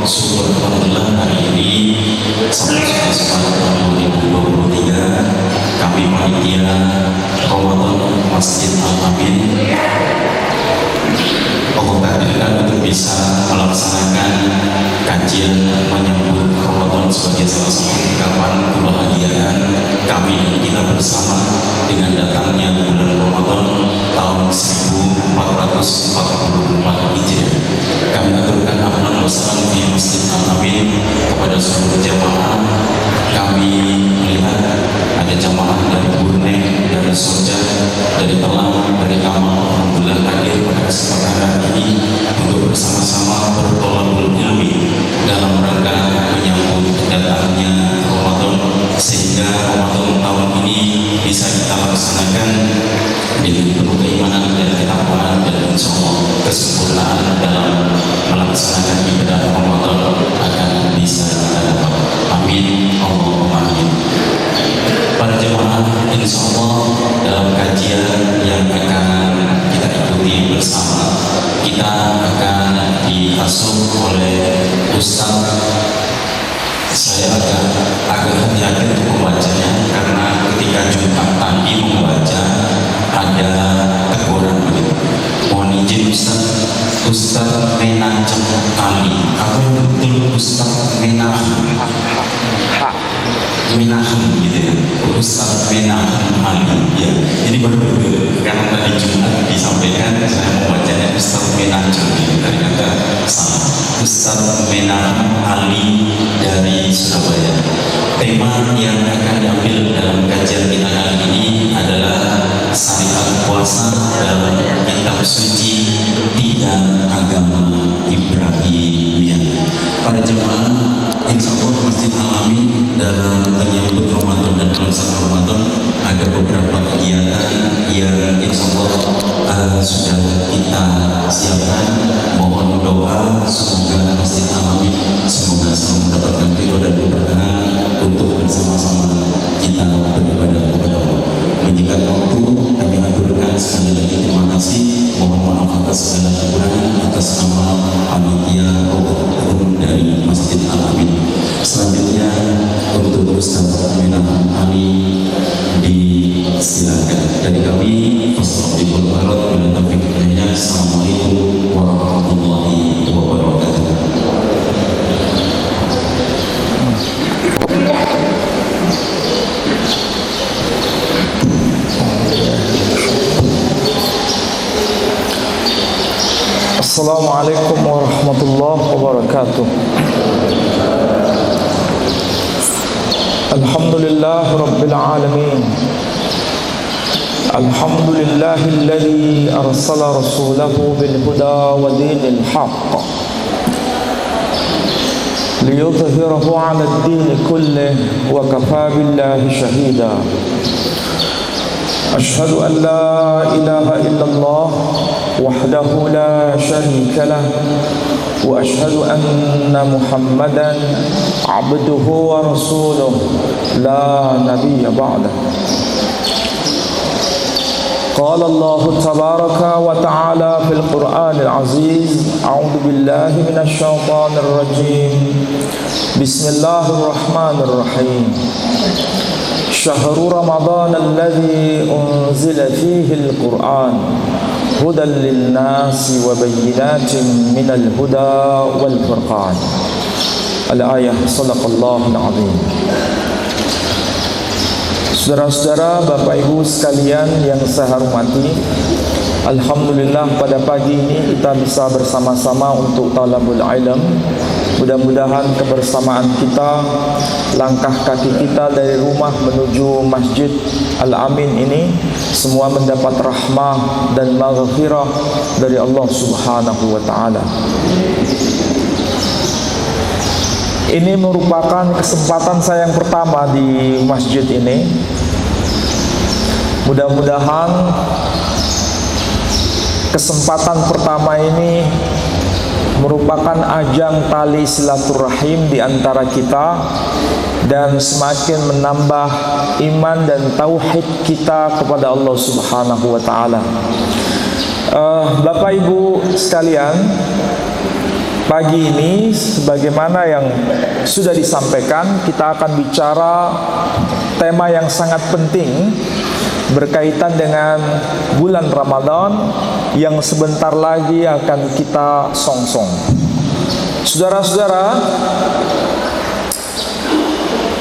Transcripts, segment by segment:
syukur alhamdulillah hari ini 11 tahun 2023 kami panitia Ramadan Masjid Al-Amin Allah takdirkan untuk bisa melaksanakan kajian menyambut Ramadan sebagai salah satu ungkapan kebahagiaan kami kita bersama dengan datangnya bulan Ramadan tahun 1444 Hijriah. Kami aturkan ahlan wa salam di Masjid Al-Amin kepada seluruh jamaah. Kami melihat ada jamaah dari Brunei, dari Soja, dari Telang, dari Kamal, alhamdulillah hadir pada kesempatan ini untuk bersama-sama bertolakul ilmi dalam rangka menyambut datangnya Ramadan, sehingga Ramadan tahun ini bisa kita laksanakan dengan penuh keimanan dan ketakwaan, dan insyaallah kesempurnaan dalam melaksanakan ibadah Ramadan akan bisa kita dapat. Amin, Allahumma amin. Para jemaah, insyaallah dalam kajian yang akan kita ikuti bersama, kita akan diasuh oleh Ustaz. Saya agak hati-hati untuk membacanya karena ketika Jumat tadi membaca ada teguran begitu. Mohon izin Ustaz Menajem Ali. Apa yang betul Ustaz Menajem? Menahem gitu ya, Ustaz Menahem Ali ya. Ini baru karena tadi Jumat disampaikan saya membacanya Ustaz Menajem gitu, ternyata salah. Ustaz Menahem Ali dari Surabaya. Tema yang akan diambil dalam kajian kita kali ini adalah syariat puasa dalam kitab suci tiga agama Ibrahimiyah. Para jemaah, insyaallah Masjid Al-Amin dalam menyambut Ramadan dan melaksanakan Ramadan ada beberapa kegiatan yang insyaallah sudah kita siapkan. Mohon doa semoga Masjid Al-Amin semoga selalu mendapatkan ridho dan keberkahan untuk bersama-sama kita beribadah kepada Allah. Menyikat waktu kami aturkan sekali lagi terima kasih. Mohon maaf atas segala kekurangan atas nama panitia dari Masjid Al-Amin. Selanjutnya untuk Ustaz Menahem Ali disilakan dari kami. Assalamualaikum warahmatullahi wabarakatuh. Assalamualaikum warahmatullahi wabarakatuh. Alhamdulillah Rabbil Alamin. Alhamdulillahilladzi arsala rasulahu bil huda wa dinil haqq liyudhhirahu 'ala ad-din kullihi wa kafaa billahi shahida. Ashhadu an la ilaha illallah wahdahu la sharika lah wa ashhadu anna Muhammadan 'abduhu wa rasuluh la nabiyya ba'dahu. قال الله تبارك وتعالى في القرآن العزيز أعوذ بالله من الشيطان الرجيم بسم الله الرحمن الرحيم شهر رمضان الذي أنزل فيه القرآن هدى للناس وبينات من الهدى والفرقان الآية صدق الله العظيم. Saudara-saudara, Bapak Ibu sekalian yang saya hormati, alhamdulillah pada pagi ini kita bisa bersama-sama untuk talabul ilm. Mudah-mudahan kebersamaan kita, langkah kaki kita dari rumah menuju Masjid Al-Amin ini semua mendapat rahmah dan maghfirah dari Allah Subhanahu wa taala. Ini merupakan kesempatan saya yang pertama di masjid ini. Mudah-mudahan kesempatan pertama ini merupakan ajang tali silaturahim di antara kita dan semakin menambah iman dan tauhid kita kepada Allah Subhanahu wa taala. Bapak Ibu sekalian, Pagi ini sebagaimana yang sudah disampaikan, kita akan bicara tema yang sangat penting berkaitan dengan bulan Ramadan yang sebentar lagi akan kita songsong. Saudara-saudara,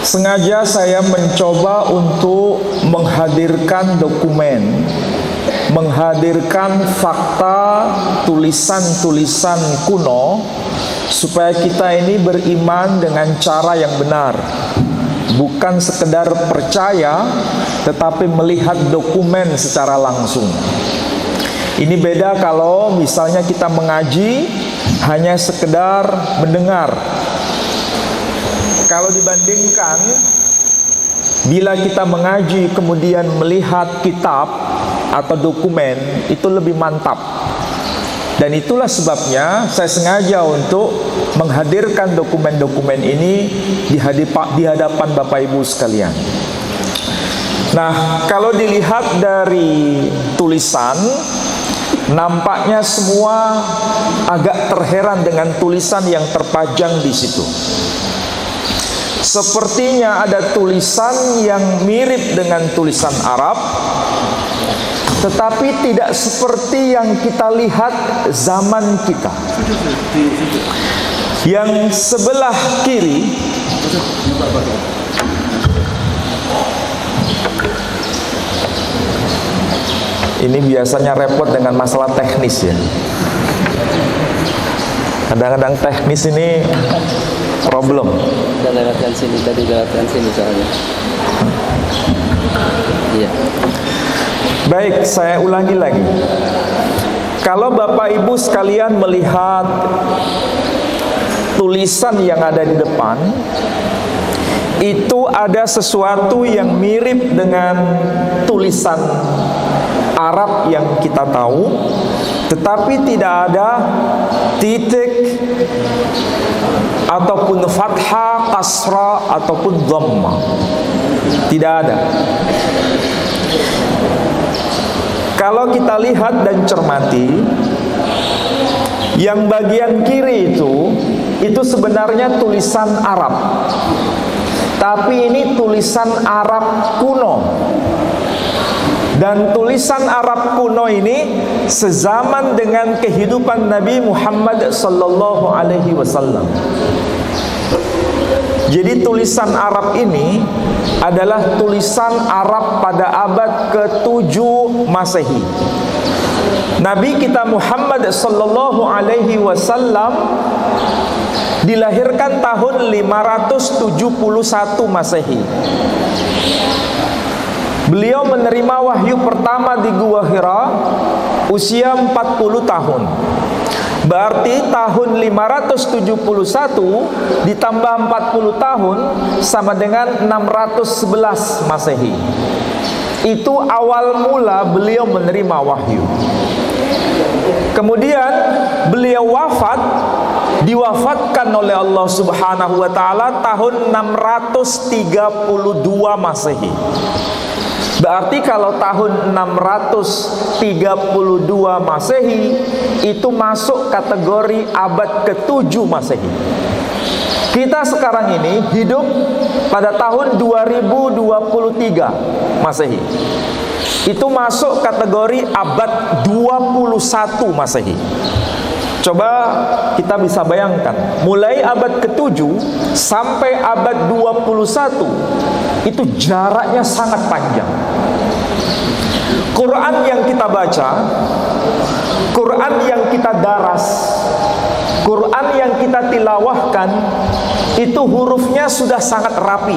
sengaja saya mencoba untuk menghadirkan dokumen, menghadirkan fakta, tulisan-tulisan kuno, supaya kita ini beriman dengan cara yang benar, bukan sekedar percaya, tetapi melihat dokumen secara langsung. Ini beda kalau misalnya kita mengaji hanya sekedar mendengar. Kalau dibandingkan bila kita mengaji kemudian melihat kitab atau dokumen, itu lebih mantap. Dan itulah sebabnya saya sengaja untuk menghadirkan dokumen-dokumen ini di hadapan Bapak Ibu sekalian. Nah, kalau dilihat dari tulisan, nampaknya semua agak terheran dengan tulisan yang terpajang di situ. Sepertinya ada tulisan yang mirip dengan tulisan Arab, tetapi tidak seperti yang kita lihat zaman kita. Yang sebelah kiri ini biasanya repot dengan masalah teknis ya. Kadang-kadang teknis ini problem. Kita lewatkan sini, tadi lewatkan sini soalnya. Iya. Baik, saya ulangi lagi. Kalau Bapak Ibu sekalian melihat tulisan yang ada di depan, itu ada sesuatu yang mirip dengan tulisan Arab yang kita tahu, tetapi tidak ada titik ataupun fathah, kasrah ataupun dhammah. Tidak ada. Kalau kita lihat dan cermati, yang bagian kiri itu sebenarnya tulisan Arab. Tapi ini tulisan Arab kuno. Dan tulisan Arab kuno ini sezaman dengan kehidupan Nabi Muhammad sallallahu alaihi wasallam. Jadi tulisan Arab ini adalah tulisan Arab pada abad ke-7 Masehi. Nabi kita Muhammad sallallahu alaihi wasallam dilahirkan tahun 571 Masehi. Beliau menerima wahyu pertama di Gua Hira usia 40 tahun. Berarti tahun 571 ditambah 40 tahun sama dengan 611 Masehi. Itu awal mula beliau menerima wahyu. Kemudian beliau diwafatkan oleh Allah Subhanahu wa taala tahun 632 Masehi. Berarti kalau tahun 632 Masehi itu masuk kategori abad ke-7 Masehi. Kita sekarang ini hidup pada tahun 2023 Masehi. Itu masuk kategori abad 21 Masehi. Coba kita bisa bayangkan, mulai abad ke-7 sampai abad 21 itu jaraknya sangat panjang. Quran yang kita baca, Quran yang kita daras, Quran yang kita tilawahkan, itu hurufnya sudah sangat rapi.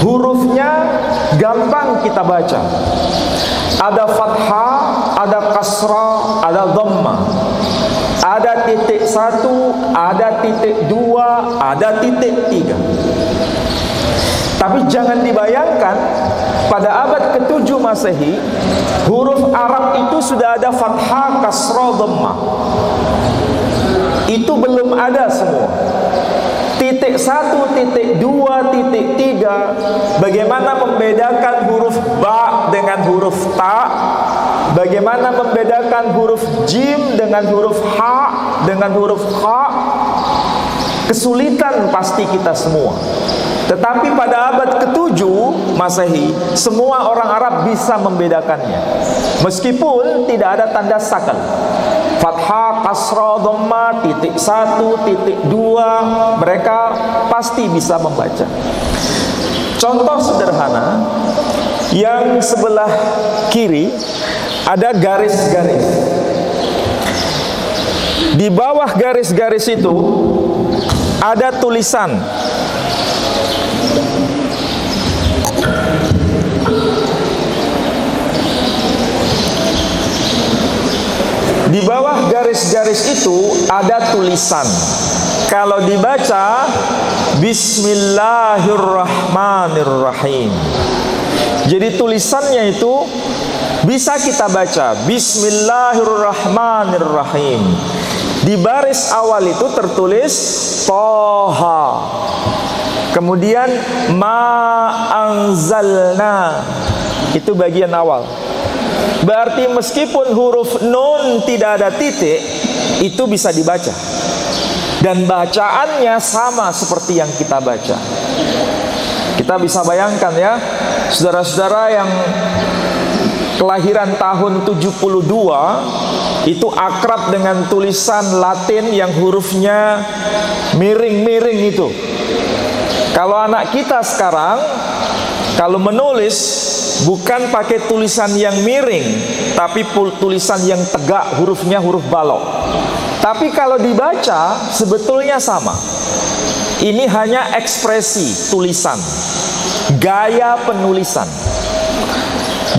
Hurufnya gampang kita baca. Ada fathah, ada kasrah, ada dhammah. Ada titik 1, ada titik 2, ada titik 3. Tapi jangan dibayangkan pada abad ke-7 Masehi huruf Arab itu sudah ada fathah, kasrah, dhammah. Itu belum ada semua. Titik 1, titik 2, titik 3. Bagaimana membedakan huruf ba dengan huruf ta? bagaimana membedakan huruf jim dengan huruf ha, dengan huruf kha? Kesulitan pasti kita semua. Tetapi pada abad ke-7 Masehi, semua orang Arab bisa membedakannya. Meskipun tidak ada tanda sakal. Fathah, kasrah, dhamma, titik 1, titik 2, mereka pasti bisa membaca. Contoh sederhana, yang sebelah kiri ada garis-garis. Di bawah garis-garis itu ada tulisan. Di bawah garis-garis itu ada tulisan. Kalau dibaca Bismillahirrahmanirrahim. Jadi tulisannya itu bisa kita baca Bismillahirrahmanirrahim. Di baris awal itu tertulis Toha. Kemudian Ma anzalna. Itu bagian awal. Berarti meskipun huruf nun tidak ada titik, itu bisa dibaca. Dan bacaannya sama seperti yang kita baca. Kita bisa bayangkan ya, saudara-saudara yang kelahiran tahun 72 itu akrab dengan tulisan Latin yang hurufnya miring-miring itu. Kalau anak kita sekarang kalau menulis bukan pakai tulisan yang miring, tapi tulisan yang tegak, hurufnya huruf balok. Tapi kalau dibaca sebetulnya sama. Ini hanya ekspresi tulisan, gaya penulisan.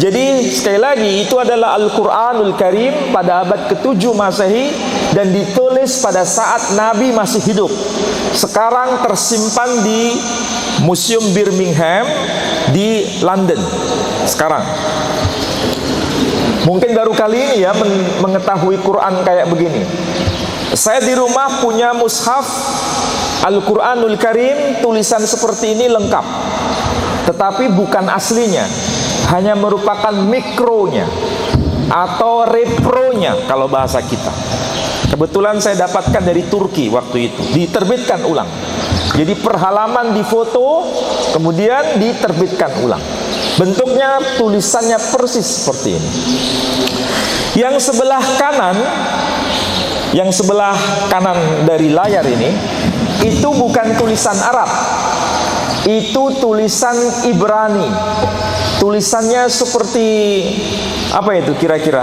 Jadi sekali lagi itu adalah Al-Quranul Karim pada abad ke-7 Masehi dan ditulis pada saat Nabi masih hidup. Sekarang tersimpan di Museum Birmingham di London. Sekarang mungkin baru kali ini ya mengetahui Quran kayak begini. Saya di rumah punya mushaf Al-Quranul Karim, tulisan seperti ini lengkap, tetapi bukan aslinya, hanya merupakan mikronya atau repronya kalau bahasa kita. Kebetulan saya dapatkan dari Turki waktu itu, diterbitkan ulang. Jadi per halaman difoto, kemudian diterbitkan ulang. Bentuknya, tulisannya persis seperti ini. Yang sebelah kanan dari layar ini, itu bukan tulisan Arab, itu tulisan Ibrani. Tulisannya seperti apa itu kira-kira?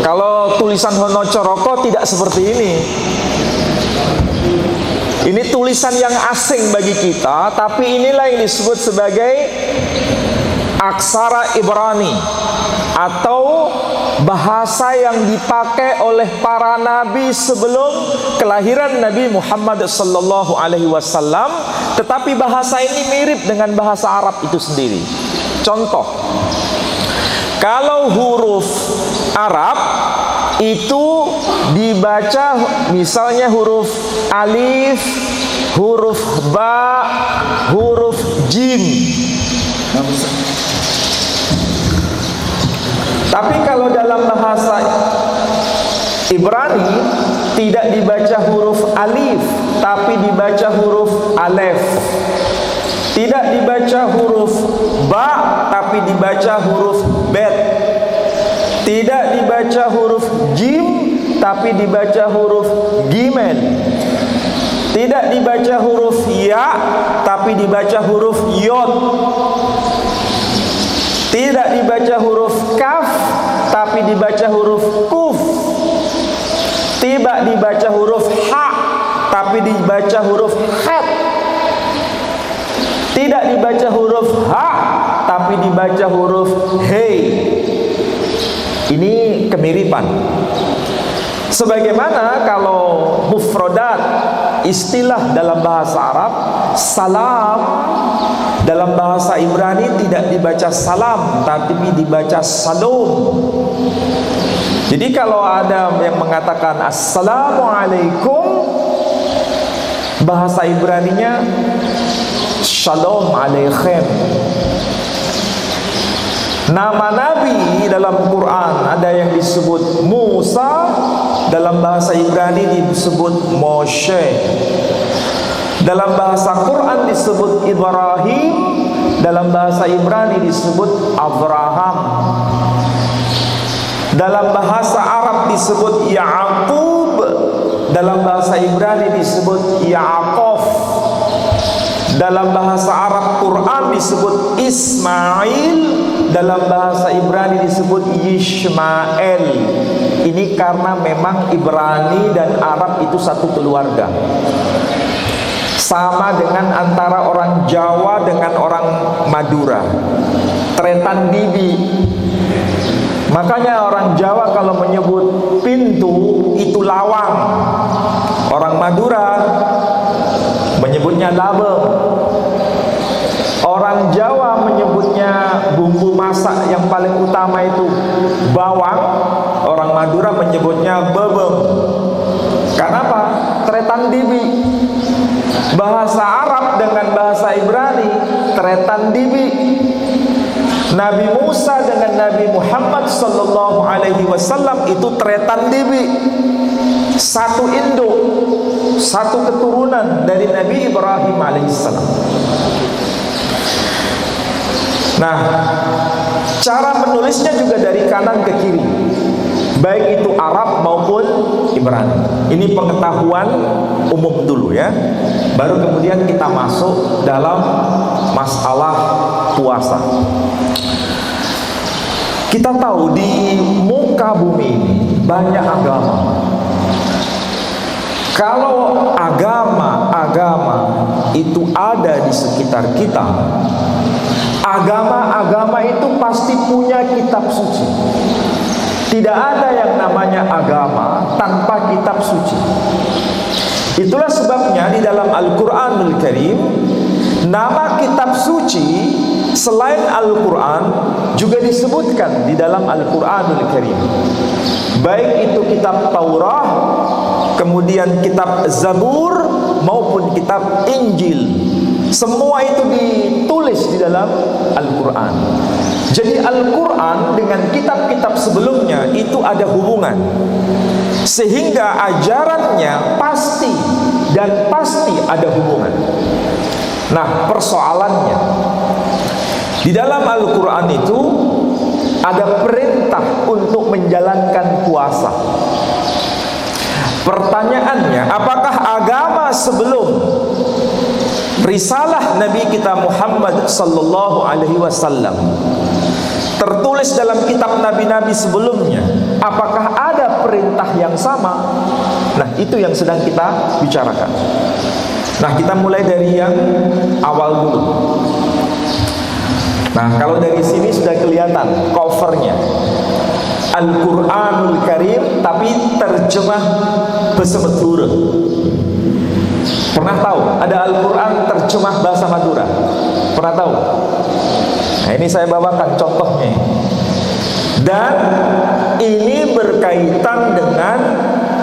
Kalau tulisan Honocoroko tidak seperti ini. Ini tulisan yang asing bagi kita, tapi inilah yang disebut sebagai aksara Ibrani atau bahasa yang dipakai oleh para nabi sebelum kelahiran Nabi Muhammad sallallahu alaihi wasallam, tetapi bahasa ini mirip dengan bahasa Arab itu sendiri. Contoh, kalau huruf Arab itu dibaca misalnya huruf alif, huruf ba, huruf jim. Tapi kalau dalam bahasa Ibrani tidak dibaca huruf alif, tapi dibaca huruf alef. Tidak dibaca huruf ba, tapi dibaca huruf bet. Tidak dibaca huruf jim, tapi dibaca huruf gimel. Tidak dibaca huruf ya, tapi dibaca huruf yod. Tidak dibaca huruf kaf, tapi dibaca huruf kuf. Tidak dibaca huruf ha, tapi dibaca huruf het. Tidak dibaca huruf ha, tapi dibaca huruf hei. Ini kemiripan. Sebagaimana kalau mufradat, istilah dalam bahasa Arab, salam dalam bahasa Ibrani tidak dibaca salam, tapi dibaca salom. Jadi kalau ada yang mengatakan assalamualaikum, bahasa Ibraninya shalom aleichem. Nama Nabi dalam Quran ada yang disebut Musa, dalam bahasa Ibrani disebut Moshe. Dalam bahasa Quran disebut Ibrahim, dalam bahasa Ibrani disebut Abraham. Dalam bahasa Arab disebut Ya'qub, dalam bahasa Ibrani disebut Ya'qub. Dalam bahasa Arab Quran disebut Ismail, dalam bahasa Ibrani disebut Yishmael. Ini karena memang Ibrani dan Arab itu satu keluarga. Sama dengan antara orang Jawa dengan orang Madura, tretan bibi. Makanya orang Jawa kalau menyebut pintu itu lawang, orang Madura menyebutnya labem. Orang Jawa menyebutnya bumbu masak yang paling utama itu bawang, orang Madura menyebutnya bebem. Kenapa? Tretan dibi. Bahasa Arab dengan bahasa Ibrani tretan dibi. Nabi Musa dengan Nabi Muhammad sallallahu alaihi wasallam itu tretan dibi. Satu induk, satu keturunan dari Nabi Ibrahim alaihissalam. Nah, cara menulisnya juga dari kanan ke kiri, baik itu Arab maupun Ibrani. Ini pengetahuan umum dulu ya. Baru kemudian kita masuk dalam masalah puasa. Kita tahu di muka bumi ini banyak agama. Kalau agama-agama itu ada di sekitar kita, agama-agama itu pasti punya kitab suci. Tidak ada yang namanya agama tanpa kitab suci. Itulah sebabnya di dalam Al-Quranul Karim, nama kitab suci selain Al-Quran juga disebutkan di dalam Al-Quranul Karim. Baik itu kitab Taurat, kemudian kitab Zabur maupun kitab Injil. Semua itu ditulis di dalam Al-Quran. Jadi Al-Quran dengan kitab-kitab sebelumnya itu ada hubungan, sehingga ajarannya pasti dan pasti ada hubungan. Nah, persoalannya di dalam Al-Quran itu ada perintah untuk menjalankan puasa. Pertanyaannya, apakah agama sebelum risalah Nabi kita Muhammad sallallahu alaihi wasallam tertulis dalam kitab nabi-nabi sebelumnya, apakah ada perintah yang sama? Nah, itu yang sedang kita bicarakan. Nah, kita mulai dari yang awal dulu. Nah, kalau dari sini sudah kelihatan covernya, Al-Quranul Karim, tapi terjemah bahasa Madura. Pernah tahu ada Al-Quran terjemah bahasa Madura? Pernah tahu? Nah, ini saya bawakan contohnya. Dan ini berkaitan dengan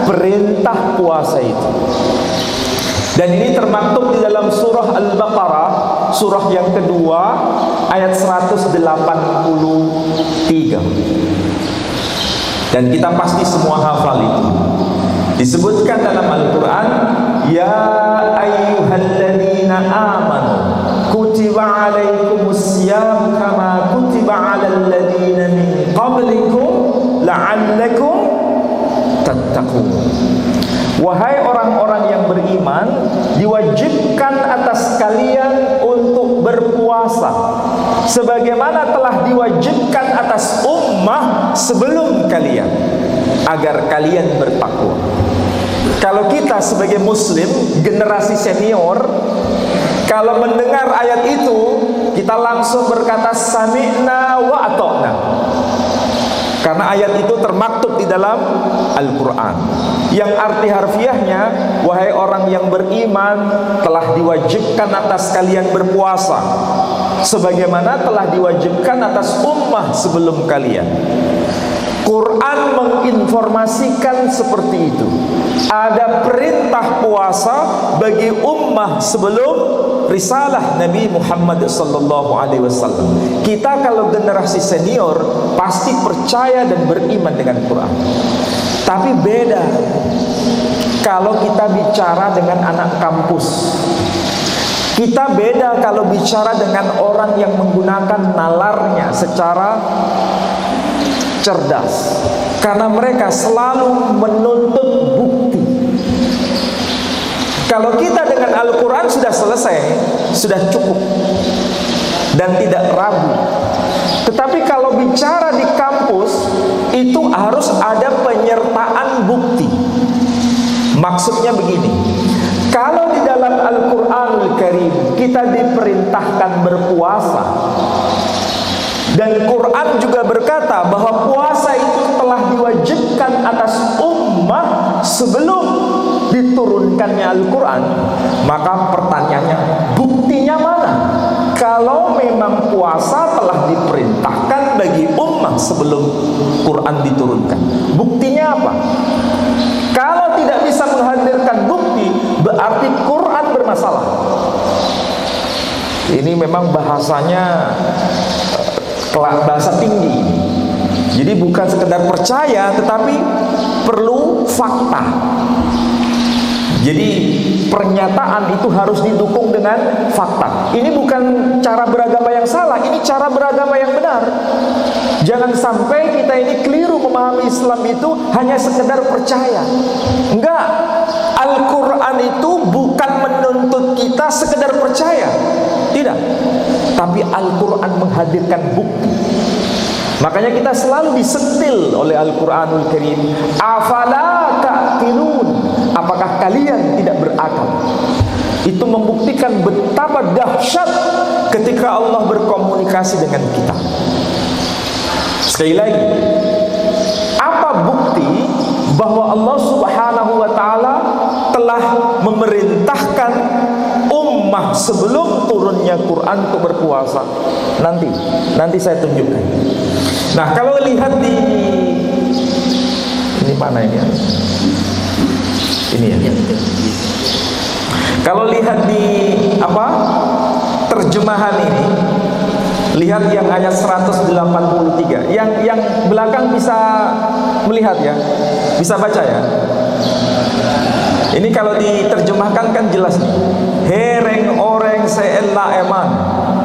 perintah puasa itu. Dan ini termaktub di dalam surah Al-Baqarah, surah yang kedua, ayat 183. Dan kita pasti semua hafal itu. Disebutkan dalam Al-Quran, ya ayyuhalladzina amanu kutiba alaikumusiyam kama kutiba alal ladzina min qablikum la'allakum tattaqun. Wahai orang-orang yang beriman, diwajibkan atas kalian untuk berpuasa sebagaimana telah diwajibkan atas ummah sebelum kalian, agar kalian bertakwa. Kalau kita sebagai muslim, generasi senior, kalau mendengar ayat itu, kita langsung berkata sami'na wa ata'na. Karena ayat itu termaktub di dalam Al-Quran, yang arti harfiahnya, wahai orang yang beriman, telah diwajibkan atas kalian berpuasa sebagaimana telah diwajibkan atas ummah sebelum kalian. Quran menginformasikan seperti itu. Ada perintah puasa bagi ummah sebelum risalah Nabi Muhammad sallallahu alaihi wasallam. Kita kalau generasi senior pasti percaya dan beriman dengan Quran. Tapi beda kalau kita bicara dengan anak kampus. Kita beda kalau bicara dengan orang yang menggunakan nalarnya secara cerdas. Karena mereka selalu menuntut bukti. Kalau kita dengan Al-Quran sudah selesai, sudah cukup dan tidak ragu. Tetapi kalau bicara di kampus, itu harus ada penyertaan bukti. Maksudnya begini, kalau di dalam Al-Quranul Karim kita diperintahkan berpuasa, dan Quran juga berkata bahwa puasa itu telah diwajibkan atas ummah sebelum diturunkannya Al-Quran, maka pertanyaannya, buktinya mana? Kalau memang puasa telah diperintahkan bagi ummah sebelum Quran diturunkan, buktinya apa? Kalau tidak bisa menghadirkan bukti, berarti Quran bermasalah. Ini memang bahasanya bahasa tinggi. Jadi bukan sekedar percaya, tetapi perlu fakta. Jadi pernyataan itu harus didukung dengan fakta. Ini bukan cara beragama yang salah, ini cara beragama yang benar. Jangan sampai kita ini keliru memahami Islam itu hanya sekedar percaya. Enggak, Al-Quran itu bukan menuntut kita sekedar percaya. Tidak, tapi Al-Quran menghadirkan bukti. Makanya kita selalu disentil oleh Al-Quranul Karim. Afala ta'qilun, apakah kalian tidak berakal? Itu membuktikan betapa dahsyat ketika Allah berkomunikasi dengan kita. Sekali lagi, apa bukti bahwa Allah Subhanahu wa ta'ala telah memerintahkan ummah sebelum turunnya Quran untuk berpuasa? Nanti saya tunjukkan. Nah, kalau lihat di ini mana ini? Ini ya. Kalau lihat di terjemahan ini, lihat yang ayat 183. Yang belakang bisa melihat ya, bisa baca ya. Ini kalau diterjemahkan kan jelas nih. Hereng oreng seella eman.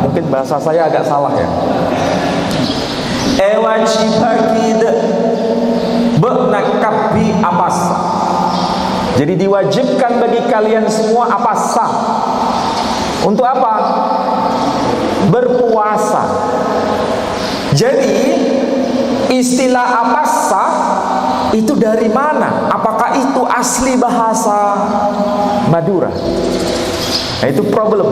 Mungkin bahasa saya agak salah ya. Ewajibakid benakabi apas. Jadi diwajibkan bagi kalian semua apasa. Untuk apa? Berpuasa. Jadi istilah apasa itu dari mana? Apakah itu asli bahasa Madura? Nah, itu problem.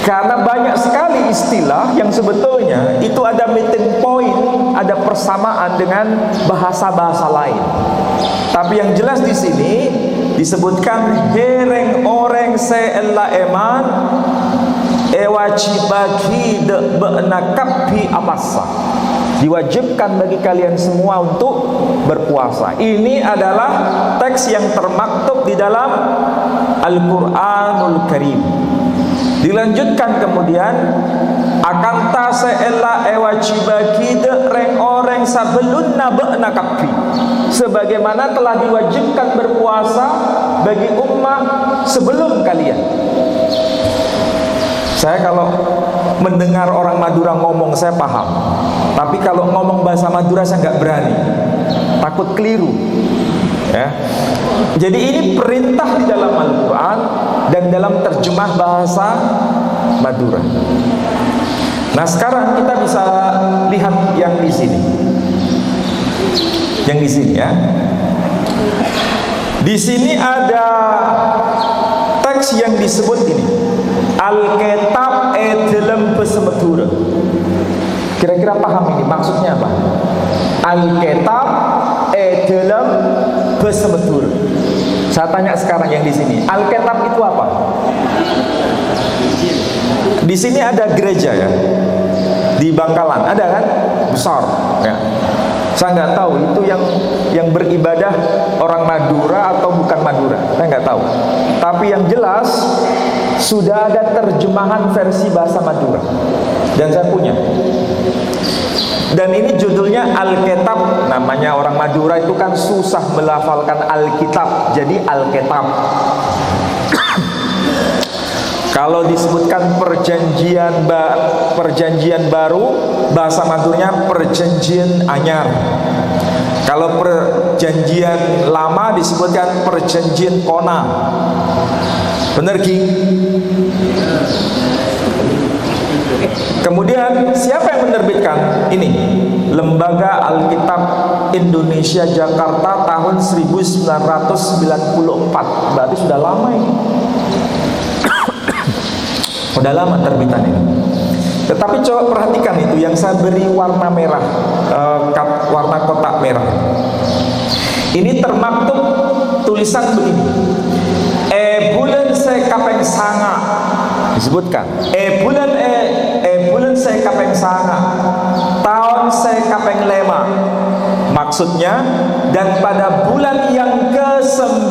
Karena banyak sekali istilah yang sebetulnya itu ada meeting point, ada persamaan dengan bahasa-bahasa lain. Tapi yang jelas di sini disebutkan hereng oreng seella eman ewajibaki de benakapi apasa. Diwajibkan bagi kalian semua untuk berpuasa. Ini adalah teks yang termaktub di dalam Al-Quranul Karim. Dilanjutkan kemudian, akan ta seella ewajibaki de reng oreng sabelunna benakapi, sebagaimana telah diwajibkan berpuasa bagi ummah sebelum kalian. Saya kalau mendengar orang Madura ngomong saya paham, tapi kalau ngomong bahasa Madura saya nggak berani, takut keliru ya. Jadi ini perintah di dalam Al-Quran dan dalam terjemah bahasa Madura. Nah, sekarang kita bisa lihat yang di sini. Yang di sini ya. Di sini ada teks yang disebut ini. Alkitab dalam bahasa Madura. Kira-kira paham ini maksudnya apa? Alkitab dalam bahasa Madura. Saya tanya sekarang yang di sini, Alkitab itu apa? Di sini ada gereja ya, di Bangkalan ada kan, besar ya. Saya nggak tahu itu yang beribadah orang Madura atau bukan Madura, saya nggak tahu. Tapi yang jelas sudah ada terjemahan versi bahasa Madura, dan saya punya. Dan ini judulnya Alkitab. Namanya orang Madura itu kan susah melafalkan Alkitab, jadi Alkitab. Kalau disebutkan perjanjian baru, bahasa Maduranya perjanjian anyar. Kalau perjanjian lama disebutkan perjanjian kona. Benar Ki? Kemudian siapa yang menerbitkan? Ini Lembaga Alkitab Indonesia Jakarta tahun 1994. Berarti sudah lama ini. Udah lama terbitan ini. Tetapi coba perhatikan itu yang saya beri warna merah, warna kotak merah. Ini termaktub tulisan begini. Bulan saya kapeng sanga, disebutkan. Bulan saya kapeng sanga, tahun saya kapeng lema. Maksudnya, dan pada bulan yang ke-9,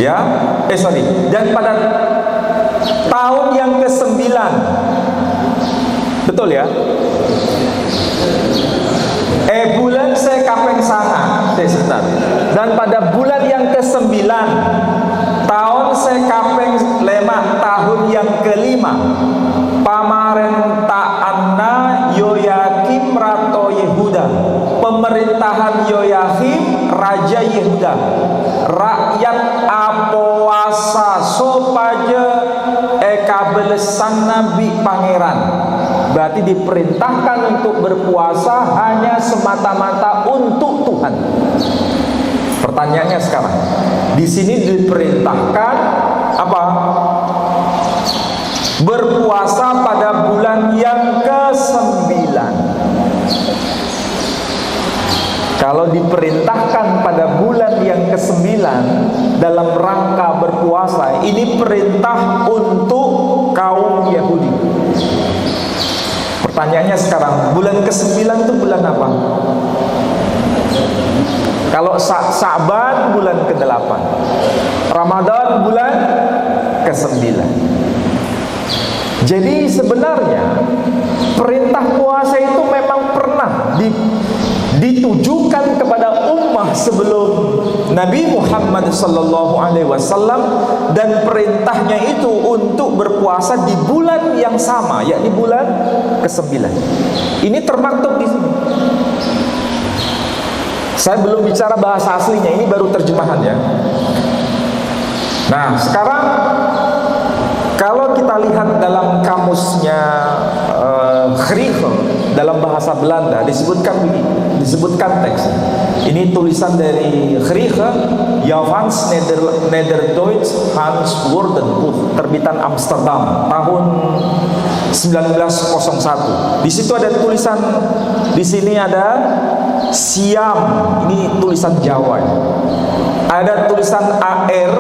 ya, dan pada tahun yang ke-9, betul ya? Bulan saya kapeng sanga, sebentar. Dan pada bulan yang ke-9, tahun saya kapeng lema, tahun yang ke-5, pamerintahanna Yoyakim Rato Yehuda, pemerintahan Yoyakim Raja Yehuda, rakyat apoasa sopaja kabelesan Nabi Pangeran. Berarti diperintahkan untuk berpuasa hanya semata-mata untuk Tuhan. Pertanyaannya sekarang, di sini diperintahkan apa? Berpuasa pada bulan yang ke-9. Kalau diperintahkan pada bulan yang ke-9 dalam rangka berpuasa, ini perintah untuk kaum Yahudi. Pertanyaannya sekarang, bulan ke-9 itu bulan apa? Kalau Sa'ban bulan ke-8, Ramadan bulan ke-9. Jadi sebenarnya perintah puasa itu memang pernah ditujukan kepada ummah sebelum Nabi Muhammad SAW, dan perintahnya itu untuk berpuasa di bulan yang sama, yakni bulan ke-9. Ini termaktub di sini. Saya belum bicara bahasa aslinya, ini baru terjemahannya. Nah, sekarang kalau kita lihat dalam kamusnya Grieke dalam bahasa Belanda disebutkan teks. Ini tulisan dari Grieke, Javans Nederduits Hans Woordenboek, terbitan Amsterdam tahun 1901. Di situ ada tulisan, di sini ada Siam, ini tulisan Jawa ya. Ada tulisan AR,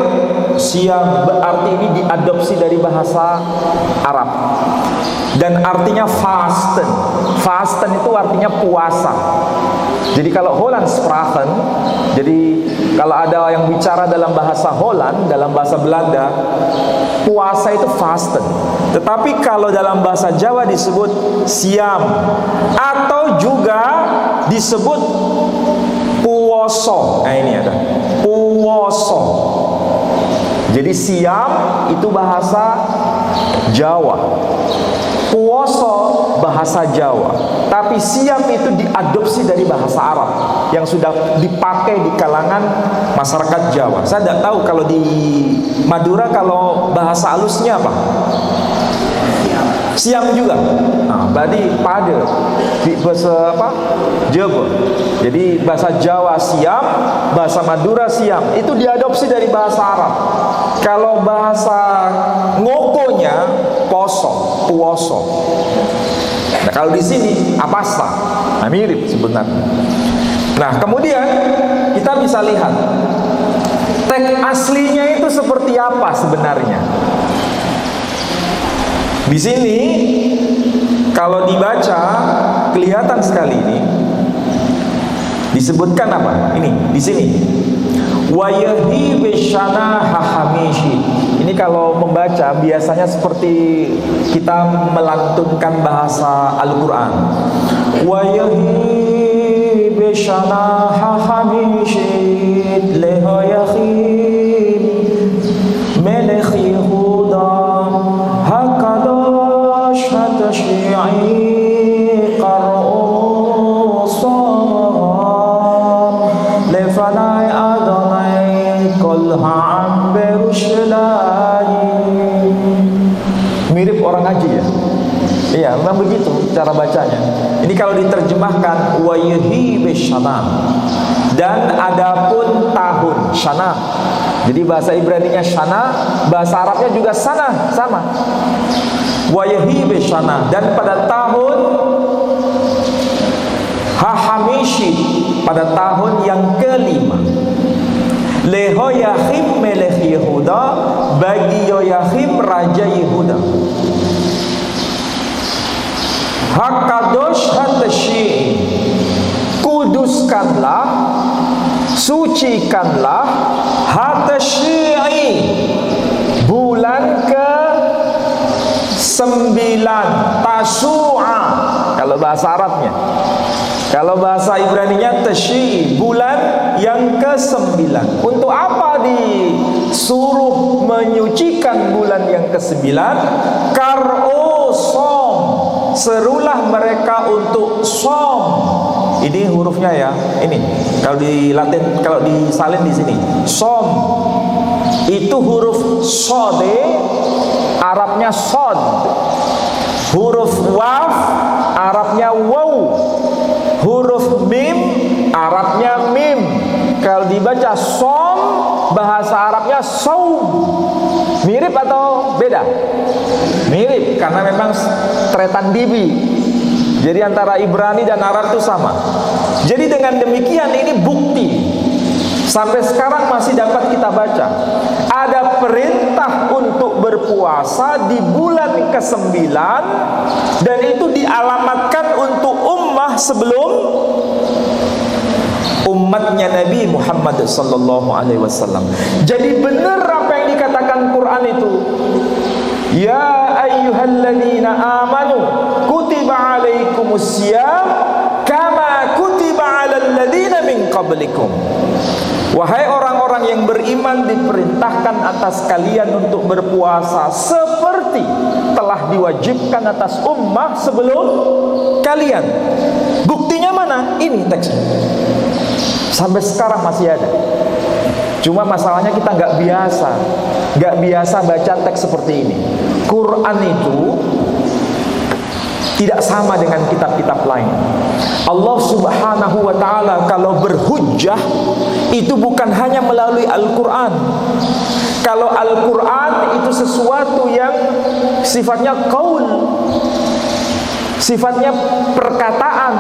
Siam, berarti ini diadopsi dari bahasa Arab. Dan artinya fasten. Fasten itu artinya puasa. Jadi kalau Hollandsprachen, jadi kalau ada yang bicara dalam bahasa Holland, dalam bahasa Belanda, puasa itu fasten. Tetapi kalau dalam bahasa Jawa disebut siam, atau juga disebut puoso. Nah ini ada puoso. Jadi siam itu bahasa Jawa, puoso bahasa Jawa, tapi siam itu diadopsi dari bahasa Arab yang sudah dipakai di kalangan masyarakat Jawa. Saya tidak tahu kalau di Madura kalau bahasa halusnya apa? Siam juga. Nah, berarti pada di bahasa apa? Jawa. Jadi bahasa Jawa siam, bahasa Madura siam. Itu diadopsi dari bahasa Arab. Kalau bahasa ngokonya poso, puoso. Nah, kalau di sini apasa. Nah, mirip sebenarnya. Nah, kemudian kita bisa lihat teks aslinya itu seperti apa sebenarnya. Di sini kalau dibaca kelihatan sekali ini disebutkan apa? Ini di sini. Wayahi bishana hahamishi. Ini kalau membaca biasanya seperti kita melantunkan bahasa Al-Quran. Wa yahi bishana hamishit leha yakhim melekh Yehuda hakadosh hatashi'i qar'usam lefanai adonai kol ha'am berushlaim. Mirip orang haji ya? Iya, memang begitu cara bacanya. Ini kalau diterjemahkan wa yahi bishana, dan adapun tahun syana. Jadi bahasa Ibraninya syana, bahasa Arabnya juga sana, sama. Wa yahi bishana, dan pada tahun hahamishi, pada tahun yang kelima. Lehoyahim melekh Yehuda, bagi Yoyahim raja Yehuda. Hakadosh hatasyi, kuduskanlah, sucikanlah, hatasyi, bulan ke-9, Tasu'a kalau bahasa Arabnya. Kalau bahasa Ibraninya tasyi, bulan yang ke-9. Untuk apa disuruh menyucikan bulan yang ke-9? Kar'osom, serulah mereka untuk som. Ini hurufnya ya, ini kalau di Latin, kalau disalin di sini som. Itu huruf sode, Arabnya sod. Huruf waf, Arabnya waw. Huruf mim, Arabnya mim. Kalau dibaca som, bahasa Arabnya saum. Mirip atau beda? Mirip, karena memang tretan dibi. Jadi antara Ibrani dan Arab itu sama. Jadi dengan demikian ini bukti sampai sekarang masih dapat kita baca. Ada perintah untuk berpuasa di bulan ke-9, dan itu dialamatkan untuk ummah sebelum umatnya Nabi Muhammad sallallahu alaihi wasallam. Jadi benar apa yang dikatakan Quran itu. Ya ayyuhalladzina amanu kutiba alaikumusiyam kama kutiba alal ladzina min qablikum. Wahai orang-orang yang beriman, diperintahkan atas kalian untuk berpuasa seperti telah diwajibkan atas ummah sebelum kalian. Buktinya mana? Ini teksnya. Sampai sekarang masih ada. Cuma masalahnya kita nggak biasa baca teks seperti ini. Quran itu tidak sama dengan kitab-kitab lain. Allah Subhanahu wa ta'ala kalau berhujjah itu bukan hanya melalui Al-Quran. Kalau Al-Quran itu sesuatu yang sifatnya qaul, sifatnya perkataan.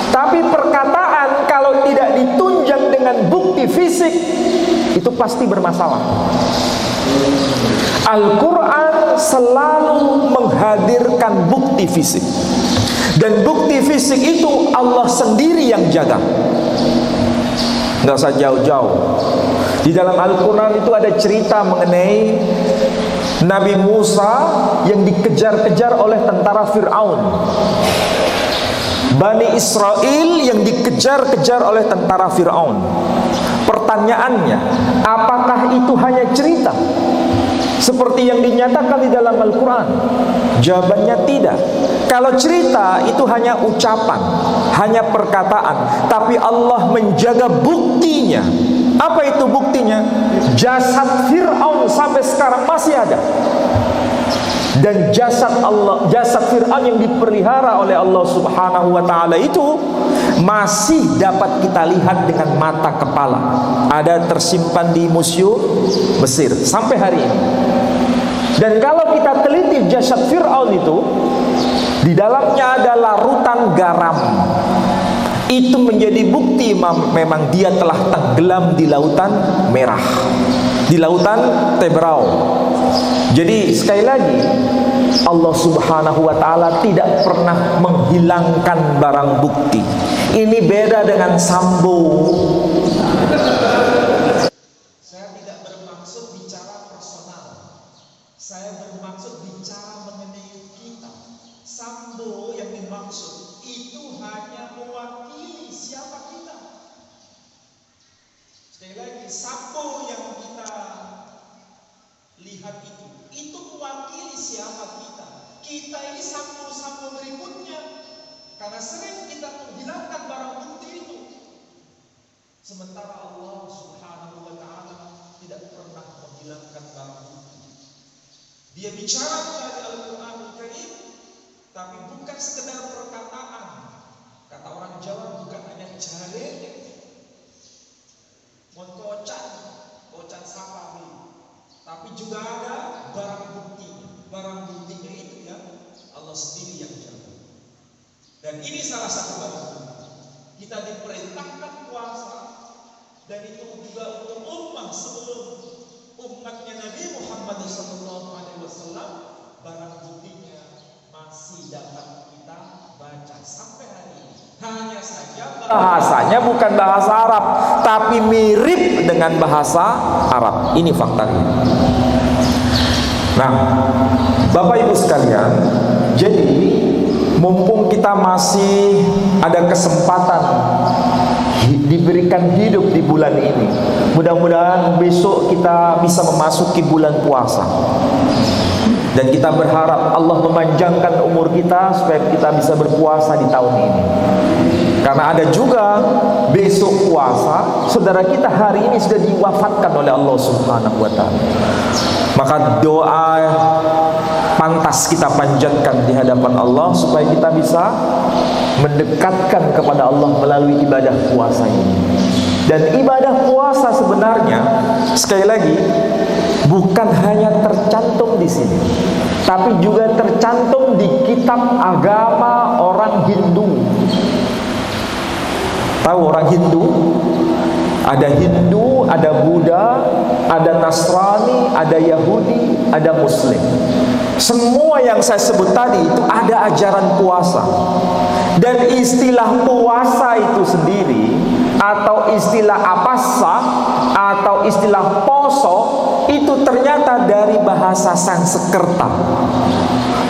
Tapi perkataan kalau tidak ditunjang dengan bukti fisik, itu pasti bermasalah. Al-Quran selalu menghadirkan bukti fisik, dan bukti fisik itu Allah sendiri yang jaga. Nggak usah jauh-jauh. Di dalam Al-Quran itu ada cerita mengenai Nabi Musa yang dikejar-kejar oleh tentara Fir'aun, Bani Israel yang dikejar-kejar oleh tentara Fir'aun. Pertanyaannya, apakah itu hanya cerita seperti yang dinyatakan di dalam Al-Quran? Jawabannya tidak. Kalau cerita itu hanya ucapan, hanya perkataan, tapi Allah menjaga buktinya. Apa itu buktinya? Jasad Fir'aun sampai sekarang masih ada. Dan jasad Fir'aun yang dipelihara oleh Allah Subhanahu wa ta'ala itu masih dapat kita lihat dengan mata kepala. Ada tersimpan di museum Mesir sampai hari ini. Dan kalau kita teliti jasad Fir'aun itu, di dalamnya ada larutan garam. Itu menjadi bukti memang dia telah tenggelam di lautan merah, di lautan Tebrau. Jadi sekali lagi, Allah Subhanahu wa ta'ala tidak pernah menghilangkan barang bukti. Ini beda dengan Sambo. Saya tidak bermaksud bicara personal. sampo yang kita lihat itu mewakili siapa kita. Kita ini sampo-sampo berikutnya, karena sering kita menghilangkan barang bukti itu. Sementara Allah Subhanahu wa Ta'ala tidak pernah menghilangkan barang bukti. Dia bicara melalui Al-Quranul Karim, tapi bukan sekedar perkataan. Kata orang Jawa, bukan hanya jarene, kocan sapawi, tapi juga ada barang buktinya. Barang buktinya itu ya Allah sendiri yang jaga. Dan ini salah satu barang bukti. Kita diperintahkan puasa, dan itu juga untuk umat sebelum umatnya Nabi Muhammad SAW. Barang buktinya masih dapat kita baca sampai hari ini. Hanya saja bahasanya bukan bahasa Arab, tapi mirip dengan bahasa Arab. Ini faktanya. Nah, Bapak Ibu sekalian, jadi mumpung kita masih ada kesempatan diberikan hidup di bulan ini, mudah-mudahan besok kita bisa memasuki bulan puasa. Dan kita berharap Allah memanjangkan umur kita supaya kita bisa berpuasa di tahun ini. Karena ada juga besok puasa, saudara kita hari ini sudah diwafatkan oleh Allah Subhanahu wa Ta'ala. Maka doa pantas kita panjatkan di hadapan Allah supaya kita bisa mendekatkan kepada Allah melalui ibadah puasa ini. Dan ibadah puasa sebenarnya sekali lagi bukan hanya tercantum di sini, tapi juga tercantum di kitab agama orang Hindu. Tahu orang Hindu? Ada Hindu, ada Buddha, ada Nasrani, ada Yahudi, ada Muslim. Semua yang saya sebut tadi itu ada ajaran puasa. Dan istilah puasa itu sendiri, atau istilah apasa, atau istilah poso, itu ternyata dari bahasa Sanskerta,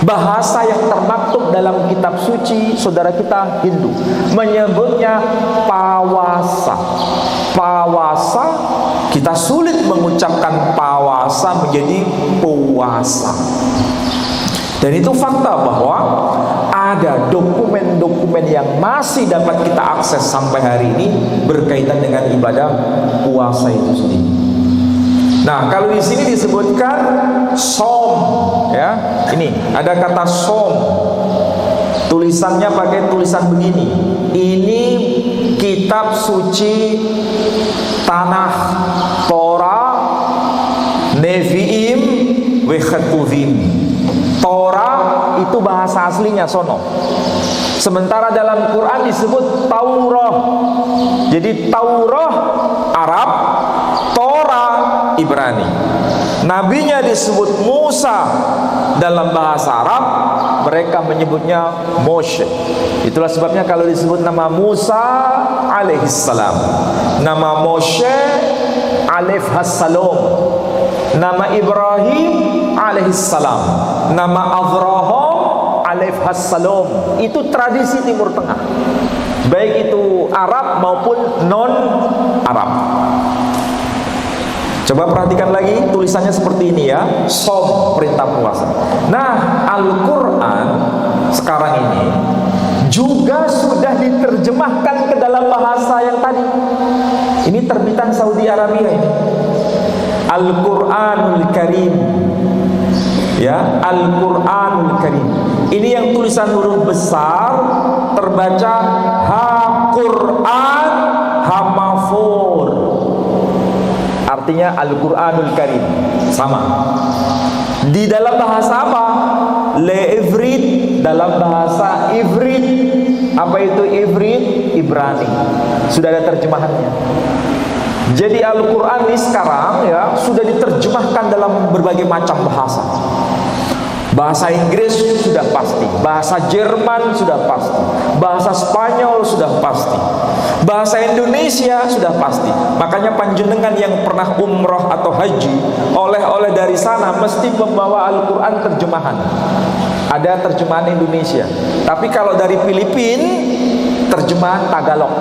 bahasa yang termaktub dalam kitab suci saudara kita Hindu, menyebutnya pawasa. Pawasa, kita sulit mengucapkan pawasa menjadi puasa. Dan itu fakta bahwa ada dokumen-dokumen yang masih dapat kita akses sampai hari ini berkaitan dengan ibadah puasa itu sendiri. Nah, kalau di sini disebutkan som, ya, ini ada kata som. Tulisannya pakai tulisan begini. Ini kitab suci Tanah, Torah, Nevi'im, Wechetuvim. Torah itu bahasa aslinya sono. Sementara dalam Quran disebut Taurah. Jadi Taurah Arab, Torah Ibrani. Nabinya disebut Musa dalam bahasa Arab, mereka menyebutnya Moshe. Itulah sebabnya kalau disebut nama Musa alaihissalam, nama Moshe alaihassalam, nama Ibrahim alaihissalam, nama Abraham alaihassalam. Itu tradisi Timur Tengah, baik itu Arab maupun non-Arab. Coba perhatikan lagi tulisannya seperti ini ya, som, perintah puasa. Nah, Al-Quran sekarang ini juga sudah diterjemahkan ke dalam bahasa yang tadi. Ini terbitan Saudi Arabia ini, Al-Quranul Karim. Ya, Al-Quranul Karim. Ini yang tulisan huruf besar terbaca Ha-Quran Ha-Mafur. Artinya Al-Quranul Karim. Sama. Di dalam bahasa apa? Le-Ivrit, dalam bahasa Ivrit. Apa itu Ivrit? Ibrani. Sudah ada terjemahannya. Jadi Al-Quran ini sekarang ya sudah diterjemahkan dalam berbagai macam bahasa. Bahasa Inggris sudah pasti, bahasa Jerman sudah pasti, bahasa Spanyol sudah pasti, bahasa Indonesia sudah pasti. Makanya panjenengan yang pernah umroh atau haji, oleh-oleh dari sana mesti membawa Al-Quran terjemahan. Ada terjemahan Indonesia. Tapi kalau dari Filipina terjemahan Tagalog.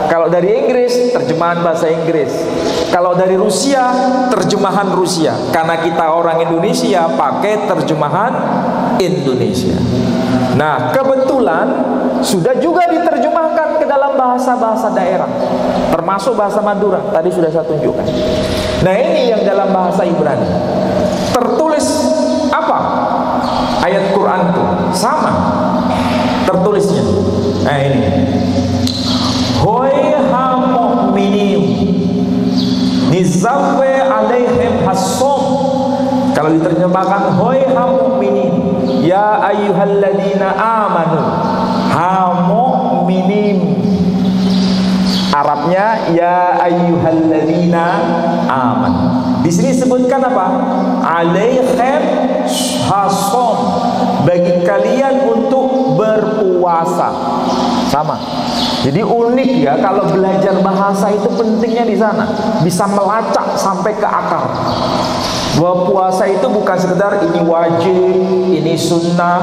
Kalau dari Inggris, terjemahan bahasa Inggris. Kalau dari Rusia, terjemahan Rusia. Karena kita orang Indonesia, pakai terjemahan Indonesia. Nah, kebetulan sudah juga diterjemahkan ke dalam bahasa-bahasa daerah, termasuk bahasa Madura. Tadi sudah saya tunjukkan. Nah, ini yang dalam bahasa Ibrani. Tertulis apa? Ayat Quran itu sama tertulisnya. Nah, ini. Hoi ha mu'minin nizawwe alaihim hasom. Kalau diterjemahkan hoi ha mu'minin, ya ayyuhalladzina amanu, ha mu'minin. Arabnya ya ayyuhalladzina amanu. Di sini sebutkan apa? Alaihim hasom, bagi kalian untuk berpuasa. Sama. Jadi unik ya, kalau belajar bahasa itu pentingnya di sana, bisa melacak sampai ke akar. Bahwa puasa itu bukan sekedar ini wajib, ini sunnah,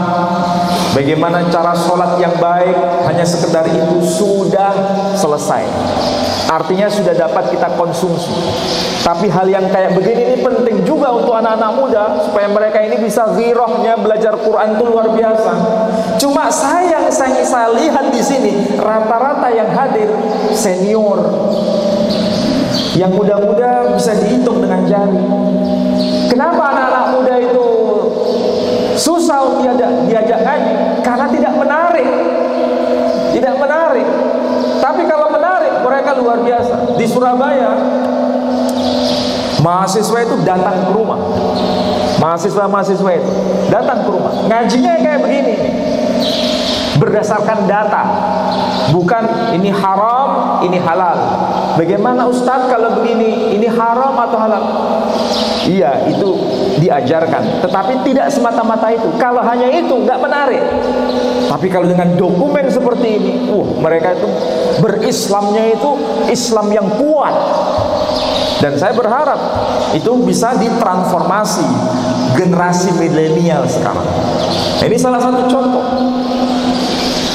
bagaimana cara sholat yang baik, hanya sekedar itu sudah selesai. Artinya sudah dapat kita konsumsi. Tapi hal yang kayak begini ini penting juga untuk anak-anak muda, supaya mereka ini bisa ghirahnya belajar Quran itu luar biasa. Cuma sayang saya lihat di sini rata-rata yang hadir senior, yang muda-muda bisa dihitung dengan jari. Kenapa anak-anak muda itu susah untuk diajak ngaji? Karena tidak menarik. Tidak menarik. Tapi kalau menarik, mereka luar biasa. Di Surabaya, mahasiswa itu datang ke rumah. Mahasiswa-mahasiswa itu datang ke rumah. Ngajinya kayak begini, berdasarkan data, bukan ini haram, ini halal. Bagaimana Ustaz kalau begini, ini haram atau halal? Iya, itu diajarkan, tetapi tidak semata-mata itu. Kalau hanya itu nggak menarik. Tapi kalau dengan dokumen seperti ini, mereka itu berislamnya itu Islam yang kuat. Dan saya berharap itu bisa ditransformasi generasi milenial sekarang. Ini salah satu contoh.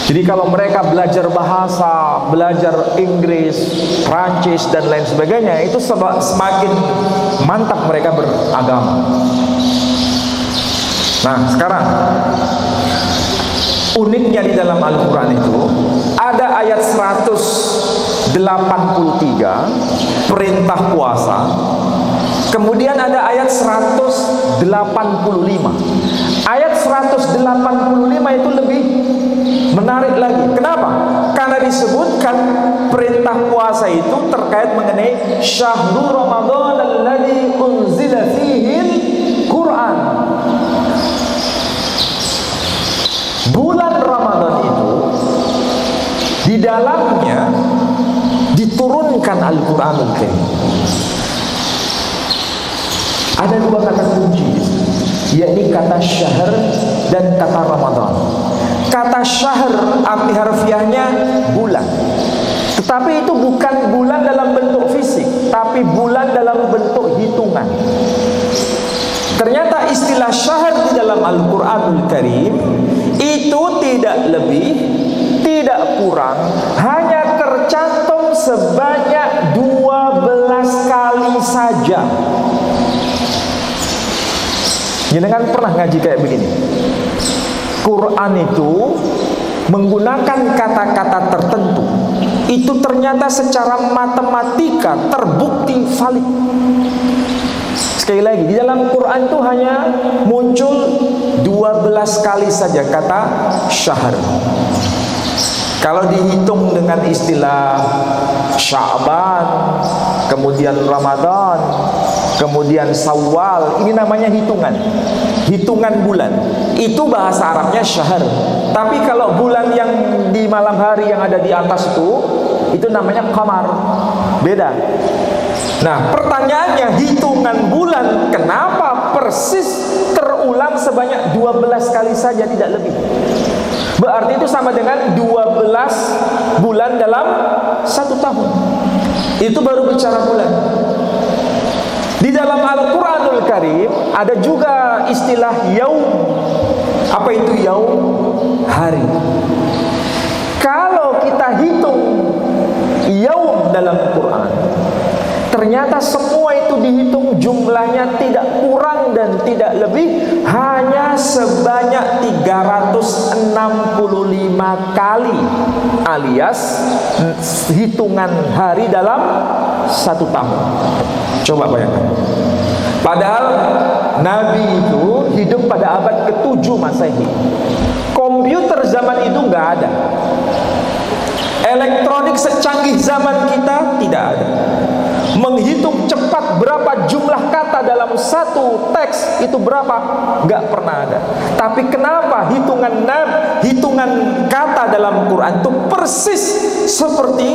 Jadi kalau mereka belajar bahasa, belajar Inggris, Prancis dan lain sebagainya, itu semakin mantap mereka beragama. Nah, sekarang uniknya di dalam Al-Quran itu ada ayat 183 perintah puasa. Kemudian ada ayat 185. Ayat 185 itu lebih menarik lagi. Kenapa? Karena disebutkan perintah puasa itu terkait mengenai syahrul Ramadan alladzi unzila fihil Quran. Bulan Ramadan itu di dalamnya diturunkan Al-Qur'anul Karim. Ada dua kata kunci, yakni kata syahr dan kata Ramadan. Kata syahr arti harfiahnya bulan. Tetapi itu bukan bulan dalam bentuk fisik, tapi bulan dalam bentuk hitungan. Ternyata istilah syahr di dalam Al-Qur'anul Karim itu tidak lebih, tidak kurang, hanya tercantum sebanyak 12 kali saja. Jenengan pernah ngaji kayak begini? Quran itu menggunakan kata-kata tertentu, itu ternyata secara matematika terbukti valid. Sekali lagi, di dalam Quran itu hanya muncul 12 kali saja kata syahr. Kalau dihitung dengan istilah Sya'ban, kemudian Ramadan, kemudian Syawal, ini namanya hitungan. Hitungan bulan. Itu bahasa Arabnya syahr. Tapi kalau bulan yang di malam hari yang ada di atas itu namanya qamar. Beda. Nah, pertanyaannya, hitungan bulan kenapa persis terulang sebanyak 12 kali saja, tidak lebih? Berarti itu sama dengan 12 bulan dalam 1 tahun. Itu baru bicara bulan. Di dalam Al-Quranul Karim ada juga istilah yaum. Apa itu yaum? Hari. Kalau kita hitung yaum dalam Quran, ternyata semua itu dihitung jumlahnya tidak kurang dan tidak lebih, hanya sebanyak 365 kali, alias hitungan hari dalam satu tahun. Coba bayangkan. Padahal Nabi itu hidup pada abad ke-7 Masehi. Komputer zaman itu nggak ada. Elektronik secanggih zaman kita tidak ada. Menghitung cepat berapa jumlah kata dalam satu teks itu berapa, nggak pernah ada. Tapi kenapa hitungan kata dalam Quran itu persis seperti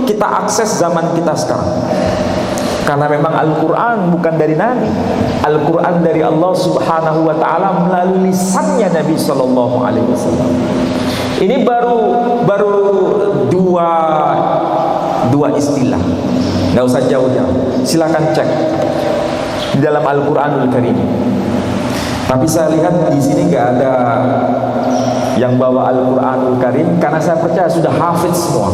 kita akses zaman kita sekarang? Karena memang Al-Quran bukan dari Nabi. Al-Quran dari Allah Subhanahu wa ta'ala melalui lisannya Nabi Sallallahu Alaihi Wasallam. Ini baru dua istilah. Nggak usah jauh-jauh. Silakan cek di dalam Al-Quranul Karim. Tapi saya lihat di sini nggak ada yang bawa Al-Quranul Karim, karena saya percaya sudah hafidz semua.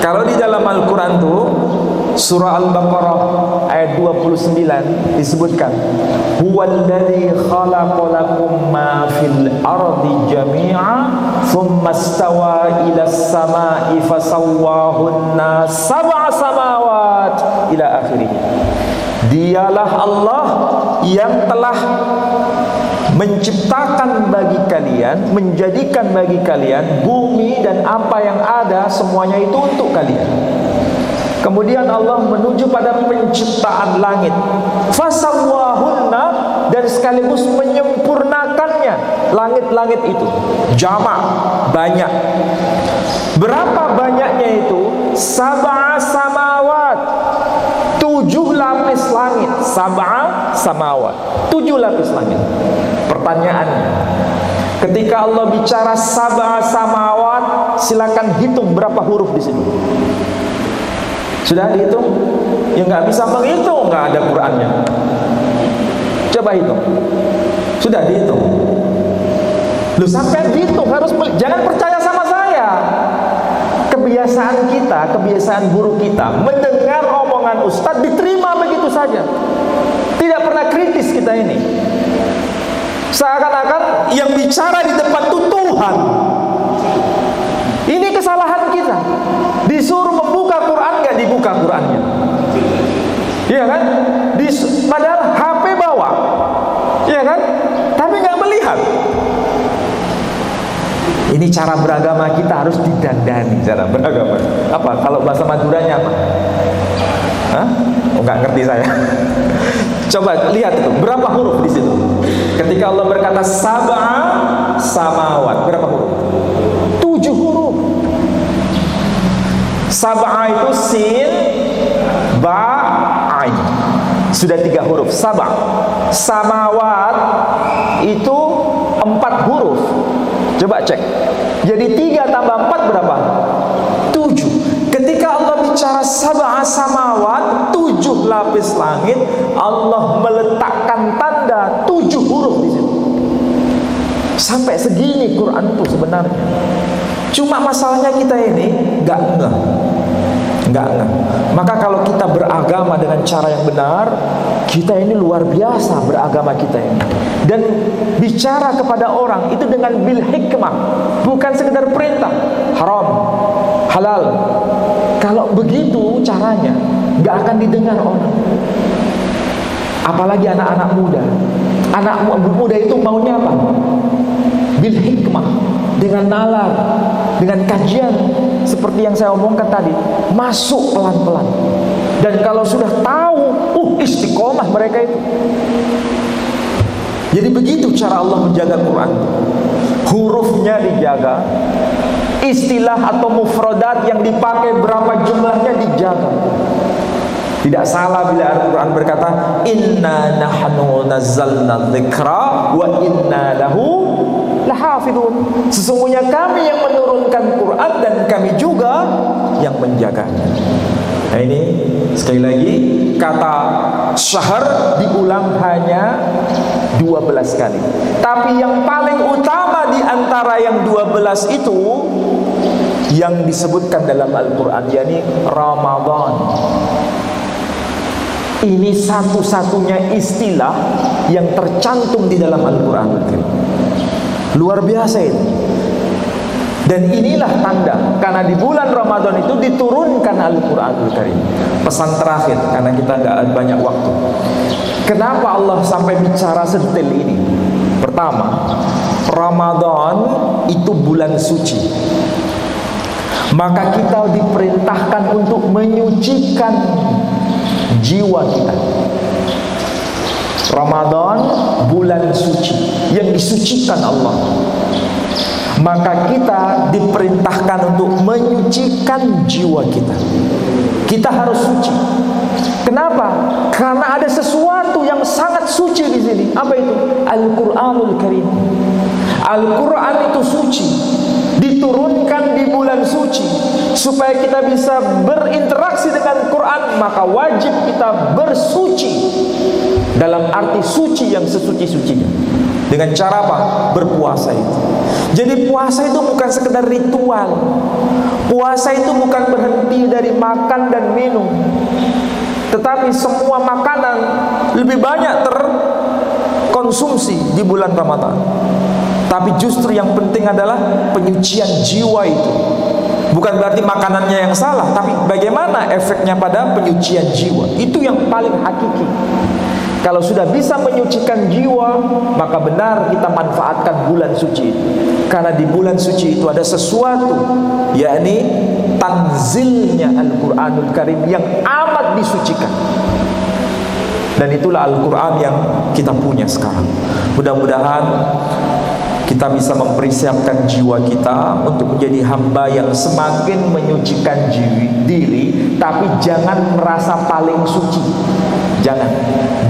Kalau di dalam Al-Quran tuh surah Al-Baqarah ayat 29 disebutkan, huwallazi khalaqalakum ma fil ardi jami'a thumma istawa ila as-sama'i fasawwahunna sab'a samawat ila akhirih. Dialah Allah yang telah menciptakan bagi kalian, menjadikan bagi kalian bumi dan apa yang ada semuanya itu untuk kalian. Kemudian Allah menuju pada penciptaan langit, fasawwahunna, dan sekaligus menyempurnakannya. Langit-langit itu jamak, banyak. Berapa banyaknya itu? Sab'a samawat, 7 lapis langit. Sab'a samawat, 7 lapis langit. Pertanyaannya, ketika Allah bicara sab'a samawat, silakan hitung berapa huruf di sini. Sudah dihitung? Ya nggak bisa menghitung, nggak ada Qurannya. Coba hitung. Sudah dihitung. Lu sampai dihitung, jangan percaya sama saya. Kebiasaan kita, kebiasaan buruk kita, mendengar omongan ustadz diterima begitu saja. Tidak pernah kritis kita ini. Seakan-akan yang bicara di depan itu Tuhan. Ini kesalahan kita. Disuruh membuka Quran, nggak dibuka Qurannya. Iya kan? Padahal HP bawa, iya kan? Tapi nggak melihat. Ini cara beragama kita harus didandani, cara beragama. Apa? Kalau bahasa Maduranya apa? Hah? Oh, nggak ngerti saya. Coba lihat itu, berapa huruf di situ? Ketika Allah berkata sab'a samawat, berapa huruf? 7 huruf. Sab'a itu sin, ba, ain. Sudah 3 huruf. Sab'a. Samawat itu 4 huruf. Coba cek. Jadi 3 tambah 4 berapa? 7. Ketika Allah bicara sab'a samawat, 7 lapis langit, Allah meletakkan tanda 7 huruf di situ. Sampai segini Quran itu sebenarnya. Cuma masalahnya kita ini nggak ngeh. Maka kalau kita beragama dengan cara yang benar, kita ini luar biasa beragama kita ini. Dan bicara kepada orang itu dengan bil hikmah, bukan sekedar perintah haram, halal. Kalau begitu caranya, nggak akan didengar orang. Apalagi anak-anak muda. Anak muda itu maunya apa? Bil hikmah, dengan nalar, dengan kajian seperti yang saya omongkan tadi, masuk pelan-pelan. Dan kalau sudah tahu, istiqomah mereka itu. Jadi begitu cara Allah menjaga Quran. Hurufnya dijaga, istilah atau mufradat yang dipakai berapa jumlahnya dijaga. Tidak salah bila Al-Quran berkata, inna nahnu nazzalna dzikra wa inna lahu lahafidun. Sesungguhnya kami yang menurunkan Quran dan kami juga yang menjaganya. Nah ini sekali lagi, kata syahr diulang hanya 12 kali. Tapi yang paling utama di antara yang 12 itu yang disebutkan dalam Al-Quran, yakni Ramadan. Ini satu-satunya istilah yang tercantum di dalam Al-Quran. Luar biasa ini. Dan inilah tanda, karena di bulan Ramadan itu diturunkan Al-Quranul Karim. Pesan terakhir, karena kita nggak ada banyak waktu. Kenapa Allah sampai bicara sedetail ini? Pertama, Ramadan itu bulan suci. Maka kita diperintahkan untuk menyucikan jiwa kita. Ramadan bulan suci yang disucikan Allah. Maka kita diperintahkan untuk menyucikan jiwa kita. Kita harus suci. Kenapa? Karena ada sesuatu yang sangat suci di sini. Apa itu? Al-Quranul Karim. Al-Quran itu suci, diturunkan di bulan suci. Supaya kita bisa berinteraksi dengan Quran, maka wajib kita bersuci. Dalam arti suci yang sesuci-sucinya. Dengan cara apa? Berpuasa itu. Jadi puasa itu bukan sekedar ritual. Puasa itu bukan berhenti dari makan dan minum, tetapi semua makanan lebih banyak terkonsumsi di bulan Ramadan. Tapi justru yang penting adalah penyucian jiwa itu. Bukan berarti makanannya yang salah, tapi bagaimana efeknya pada penyucian jiwa. Itu yang paling hakiki. Kalau sudah bisa menyucikan jiwa, maka benar kita manfaatkan bulan suci itu. Karena di bulan suci itu ada sesuatu, yakni tanzilnya Al-Quranul Karim yang amat disucikan. Dan itulah Al-Quran yang kita punya sekarang. Mudah-mudahan kita bisa mempersiapkan jiwa kita untuk menjadi hamba yang semakin menyucikan diri, tapi jangan merasa paling suci.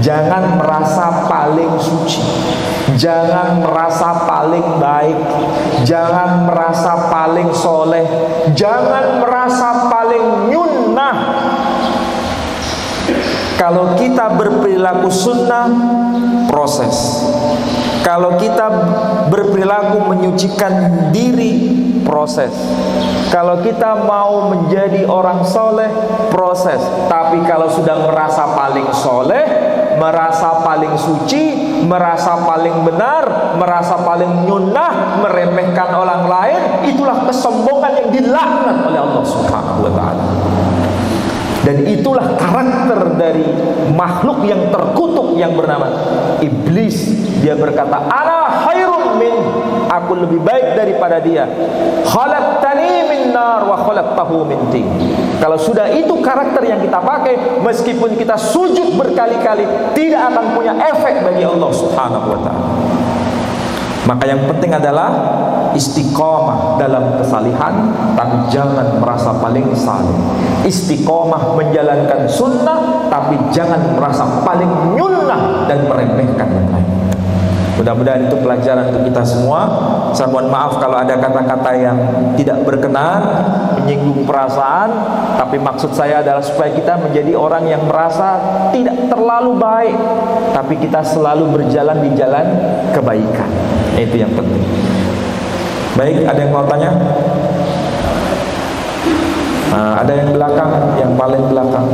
Jangan merasa paling suci. Jangan merasa paling baik. Jangan merasa paling soleh. Jangan merasa paling nyunnah. Kalau kita berperilaku sunnah, proses. Kalau kita berperilaku menyucikan diri, proses. Kalau kita mau menjadi orang soleh, proses. Tapi kalau sudah merasa paling soleh, merasa paling suci, merasa paling benar, merasa paling nyunnah, meremehkan orang lain, itulah kesombongan yang dilaknat oleh Allah Subhanahu wa ta'ala. Dan itulah karakter dari makhluk yang terkutuk yang bernama iblis. Dia berkata, ana khairun min, aku lebih baik daripada dia. Khalaqtani min nar wa khalaqtahu min tin. Kalau sudah itu karakter yang kita pakai, meskipun kita sujud berkali-kali, tidak akan punya efek bagi Allah Subhanahu wa ta'ala. Maka yang penting adalah istiqomah dalam kesalihan, tapi jangan merasa paling saleh. Istiqomah menjalankan sunnah, tapi jangan merasa paling nyunnah dan meremehkan yang lain. Mudah-mudahan itu pelajaran untuk kita semua. Saya mohon maaf kalau ada kata-kata yang tidak berkenan, menyinggung perasaan, tapi maksud saya adalah supaya kita menjadi orang yang merasa tidak terlalu baik, tapi kita selalu berjalan di jalan kebaikan. Itu yang penting. Baik, ada yang mau tanya? Ada yang belakang, yang paling belakang.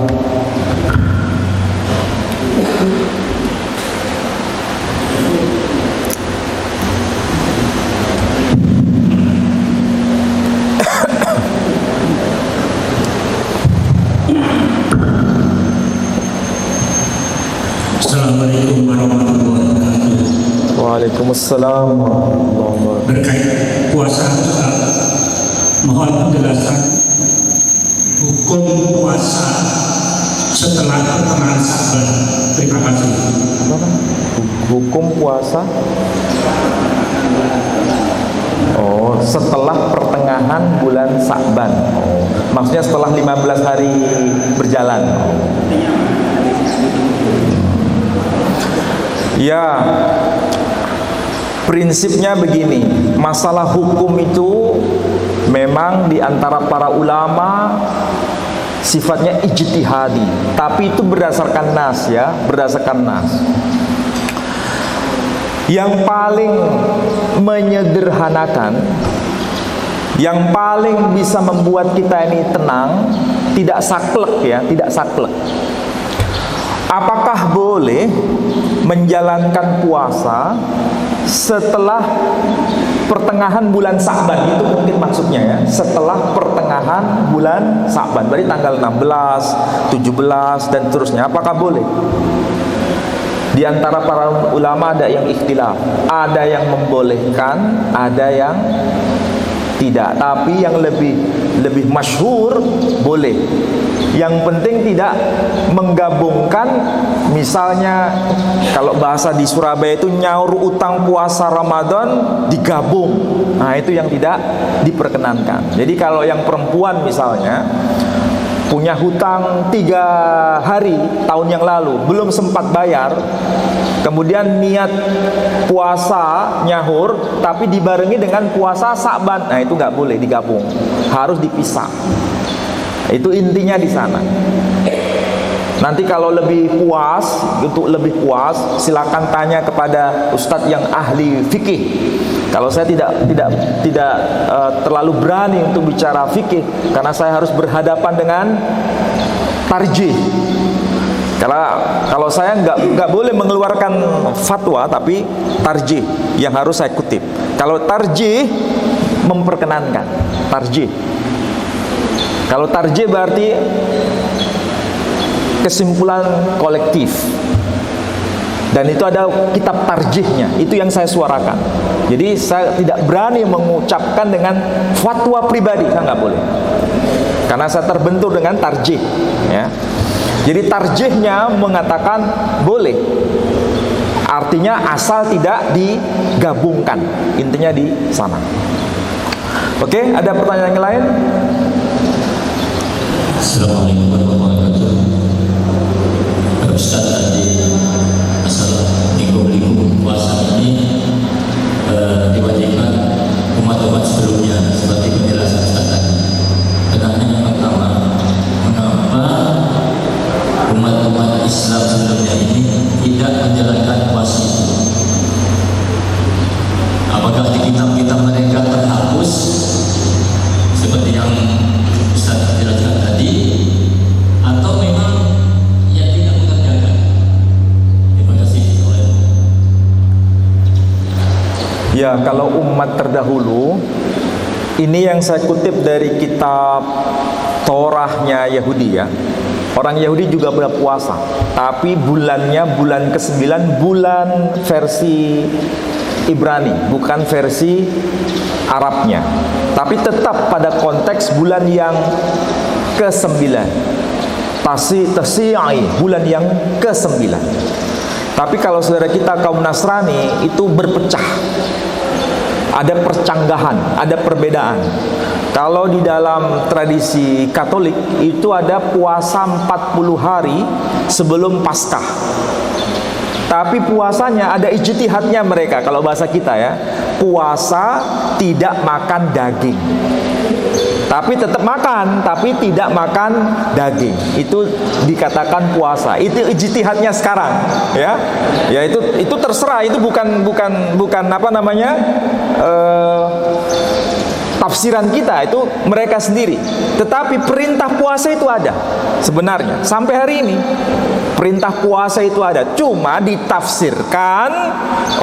Assalamualaikum warahmatullahi wabarakatuh. Waalaikumsalam warahmatullahi wabarakatuh. Berkait puasa, mohon penjelasan hukum puasa setelah pertengahan Sa'ban. Terima kasih. Hukum puasa setelah pertengahan bulan Sa'ban. Maksudnya setelah 15 hari berjalan. Ya, prinsipnya begini, masalah hukum itu memang di antara para ulama sifatnya ijtihadi, tapi itu berdasarkan nas ya, berdasarkan nas. Yang paling menyederhanakan, yang paling bisa membuat kita ini tenang, tidak saklek ya, tidak saklek. Apakah boleh menjalankan puasa setelah pertengahan bulan Sa'ban? Itu mungkin maksudnya ya, setelah pertengahan bulan Sa'ban, berarti tanggal 16, 17 dan seterusnya. Apakah boleh? Di antara para ulama ada yang ikhtilaf, ada yang membolehkan, ada yang tidak. Tapi yang lebih masyhur boleh. Yang penting tidak menggabungkan, misalnya kalau bahasa di Surabaya itu nyaur utang puasa Ramadan digabung. Nah, itu yang tidak diperkenankan. Jadi kalau yang perempuan misalnya punya hutang 3 hari tahun yang lalu, belum sempat bayar, kemudian niat puasa nyahur tapi dibarengi dengan puasa Sa'ban, nah itu nggak boleh digabung, harus dipisah. Itu intinya di sana. Nanti kalau lebih puas, untuk lebih puas, silakan tanya kepada ustadz yang ahli fikih. Kalau saya tidak terlalu berani untuk bicara fikih, karena saya harus berhadapan dengan tarjih. Karena kalau saya nggak boleh mengeluarkan fatwa, tapi tarjih yang harus saya kutip. Kalau tarjih memperkenankan, tarjih. Kalau tarjih berarti kesimpulan kolektif. Dan itu ada kitab tarjihnya, itu yang saya suarakan. Jadi saya tidak berani mengucapkan dengan fatwa pribadi, saya nggak boleh. Karena saya terbentur dengan tarjih ya. Jadi tarjihnya mengatakan boleh. Artinya asal tidak digabungkan. Intinya di sana. Oke, ada pertanyaan yang lain? Assalamualaikum warahmatullahi wabarakatuh. Ustaz, tadi masalah liku-liku puasa ini diwajibkan umat-umat sebelumnya seperti penjelasan Ustaz tadi. Pertanyaan yang pertama, mengapa umat-umat Islam sebelumnya ini tidak menjalankan puasa itu? Apakah di kitab-kitab mereka terhapus seperti yang Ustaz jelaskan tadi, atau memang yang tidak mengerjakan? Terima kasih. Ya, kalau umat terdahulu, ini yang saya kutip dari kitab Torahnya Yahudi ya. Orang Yahudi juga berpuasa, tapi bulannya bulan ke-9, bulan versi Ibrani, bukan versi Arabnya. Tapi tetap pada konteks bulan yang ke-9. Tasi'ai, bulan yang ke-9. Tapi kalau saudara kita kaum Nasrani itu berpecah. Ada percanggahan, ada perbedaan. Kalau di dalam tradisi Katolik itu ada puasa 40 hari sebelum Paskah. Tapi puasanya ada ijtihadnya mereka, kalau bahasa kita ya. Puasa tidak makan daging. Tapi tetap makan, tapi tidak makan daging. Itu dikatakan puasa. Itu ijtihadnya sekarang, ya. Ya itu terserah, itu bukan apa namanya? Tafsiran kita, itu mereka sendiri. Tetapi perintah puasa itu ada sebenarnya sampai hari ini. Perintah puasa itu ada, cuma ditafsirkan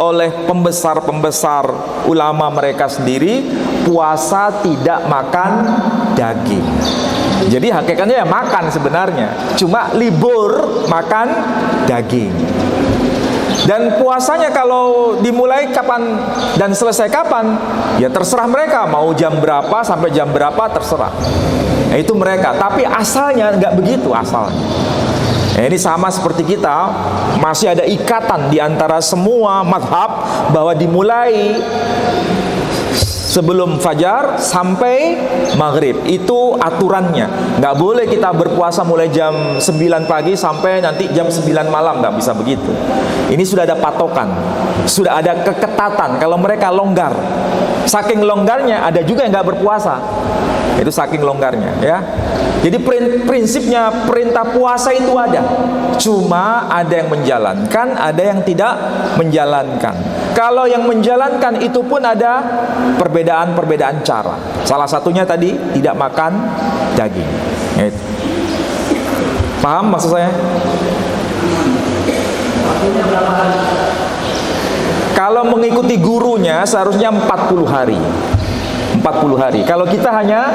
oleh pembesar-pembesar ulama mereka sendiri. Puasa tidak makan daging. Jadi hakikatnya ya makan sebenarnya, cuma libur makan daging. Dan puasanya kalau dimulai kapan dan selesai kapan, ya terserah mereka, mau jam berapa sampai jam berapa terserah. Nah, itu mereka. Tapi asalnya nggak begitu asalnya. Nah, ini sama seperti kita, masih ada ikatan di antara semua mazhab bahwa dimulai sebelum fajar sampai maghrib, itu aturannya. Nggak boleh kita berpuasa mulai jam 9 pagi sampai nanti jam 9 malam, nggak bisa begitu. Ini sudah ada patokan, sudah ada keketatan. Kalau mereka longgar, saking longgarnya ada juga yang nggak berpuasa. Itu saking longgarnya ya. Jadi prinsipnya perintah puasa itu ada, cuma ada yang menjalankan, ada yang tidak menjalankan. kalau yang menjalankan itu pun ada perbedaan-perbedaan cara. Salah satunya tadi tidak makan daging. Gitu. Paham maksud saya? Kalau mengikuti gurunya seharusnya 40 hari. 40 hari. Kalau kita hanya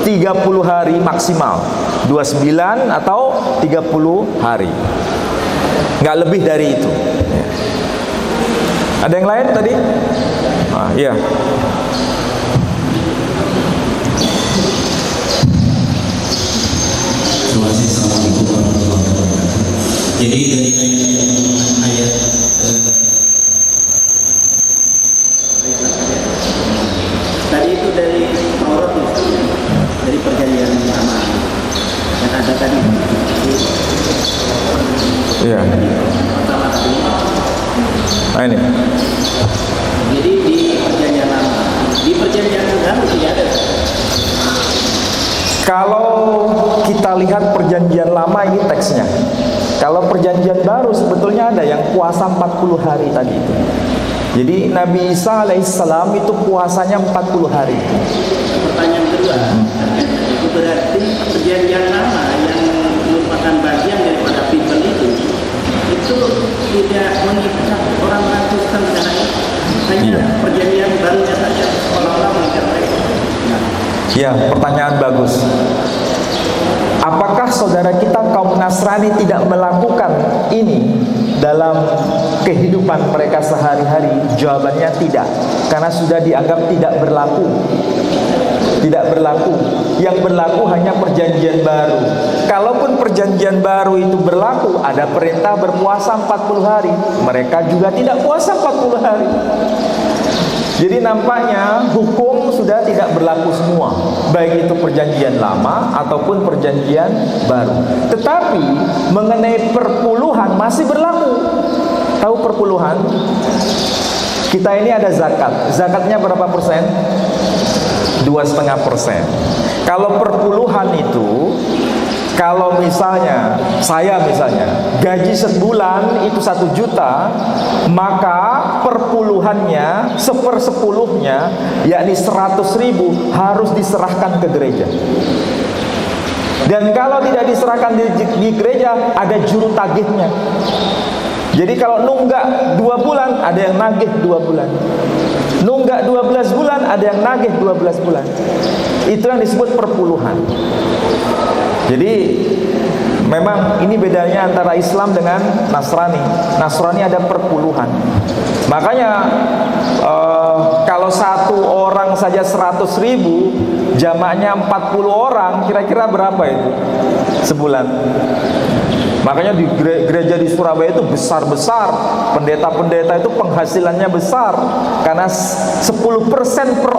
30 hari maksimal. 29 atau 30 hari. Nggak lebih dari itu. Ada yang lain tadi? Iya. Terima kasih. Assalamualaikum warahmatullahi wabarakatuh. Jadi dari ayat tadi itu dari Taurat, dari perjanjian lama yang ada tadi. Iya. Pertama tadi. Nah ini. Jadi di perjanjian lama, di perjanjian baru tidak ada. Kalau kita lihat perjanjian lama ini teksnya. Kalau perjanjian baru sebetulnya ada yang puasa 40 hari tadi itu. Jadi Nabi Isa alaihissalam itu puasanya 40 hari. Pertanyaan kedua, itu berarti perjanjian lama yang merupakan bagian daripada people itu tidak mengikat orang-orang Kristen karena hanya perjanjian barunya saja seolah-olah mengikat mereka. Ya, pertanyaan bagus. Apakah saudara kita kaum Nasrani tidak melakukan ini dalam kehidupan mereka sehari-hari? Jawabannya tidak, karena sudah dianggap tidak berlaku. Tidak berlaku. Yang berlaku hanya perjanjian baru. Kalaupun perjanjian baru itu berlaku, ada perintah berpuasa 40 hari. Mereka juga tidak puasa 40 hari. Jadi nampaknya hukum sudah tidak berlaku semua, baik itu perjanjian lama ataupun perjanjian baru. Tetapi mengenai perpuluhan masih berlaku. Tahu perpuluhan? Kita ini ada zakat. Zakatnya berapa persen? 2,5%. Kalau perpuluhan itu, kalau misalnya saya gaji sebulan itu 1 juta, maka perpuluhannya 1/10-nya, yakni 100.000 harus diserahkan ke gereja. Dan kalau tidak diserahkan di gereja, ada juru tagihnya. Jadi kalau nunggak 2 bulan, ada yang nagih 2 bulan. Nunggak 12 bulan, ada yang nagih 12 bulan. Itu yang disebut perpuluhan. Jadi memang ini bedanya antara Islam dengan Nasrani. Nasrani ada perpuluhan. Makanya kalau satu orang saja 100.000, jamaknya 40 orang, kira-kira berapa itu sebulan? Makanya di gereja di Surabaya itu besar-besar. Pendeta-pendeta itu penghasilannya besar, karena 10% per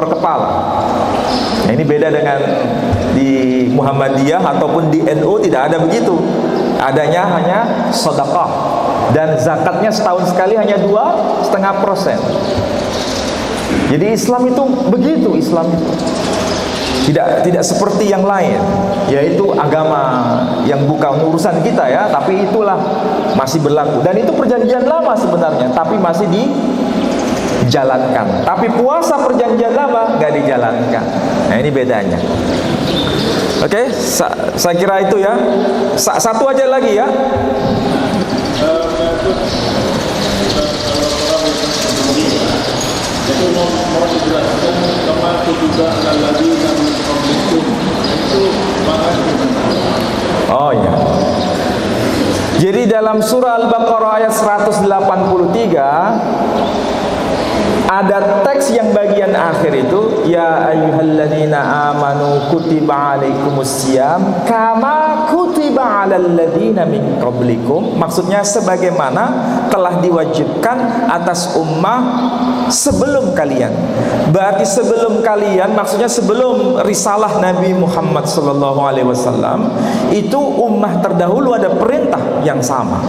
kepala. Nah, ini beda dengan di Muhammadiyah ataupun di NU, tidak ada begitu. Adanya hanya sedekah, dan zakatnya setahun sekali hanya 2,5%. Jadi Islam itu begitu, Islam itu tidak seperti yang lain, yaitu agama yang bukan urusan kita ya, tapi itulah masih berlaku. Dan itu perjanjian lama sebenarnya, tapi masih dijalankan. Tapi puasa perjanjian lama nggak dijalankan. Nah, ini bedanya. Oke, saya kira itu ya. Satu aja lagi ya. Itu mau dijelaskan kama juga lagi yang itu bahas. Oh ya. Jadi dalam surah Al-Baqarah ayat 183 ada teks yang bagian akhir itu, ya ayyuhalladzina amanu kutiba alaikumusiyam kama kutiba alal ladzina min qablikum. Maksudnya sebagaimana telah diwajibkan atas ummah sebelum kalian. Berarti sebelum kalian maksudnya sebelum risalah Nabi Muhammad SAW, itu ummah terdahulu ada perintah yang sama,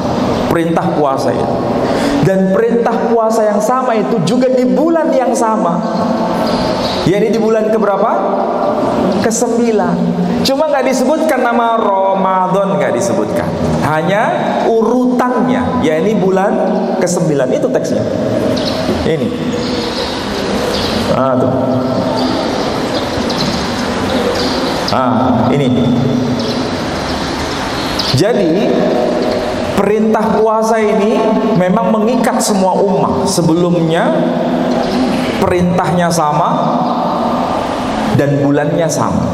perintah puasa itu. Dan perintah puasa yang sama itu juga di bulan yang sama. Yakni di bulan keberapa? Ke-9. Cuma nggak disebutkan nama Ramadan, nggak disebutkan. Hanya urutannya, ya ini bulan ke-9, itu teksnya. Ini. Ah, tuh. Ah, ini. Jadi perintah puasa ini memang mengikat semua ummah. Sebelumnya perintahnya sama dan bulannya sama.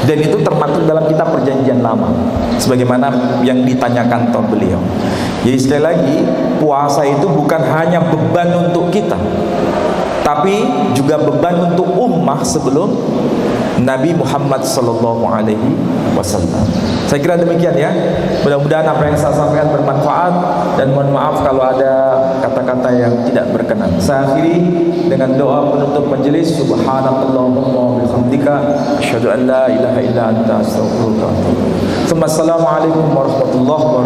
Dan itu termaktub dalam kitab Perjanjian Lama, sebagaimana yang ditanyakan tahun beliau. Jadi sekali lagi, puasa itu bukan hanya beban untuk kita, tapi juga beban untuk ummah sebelum Nabi Muhammad sallallahu alaihi wasallam. Saya kira demikian ya. Mudah-mudahan apa yang saya sampaikan bermanfaat, dan mohon maaf kalau ada kata-kata yang tidak berkenan. Saya akhiri dengan doa penutup majelis. Subhanakallahumma wa bihamdika asyhadu an la ilaha illa anta astaghfiruka wa atubu ilaik. Assalamualaikum warahmatullahi wabarakatuh.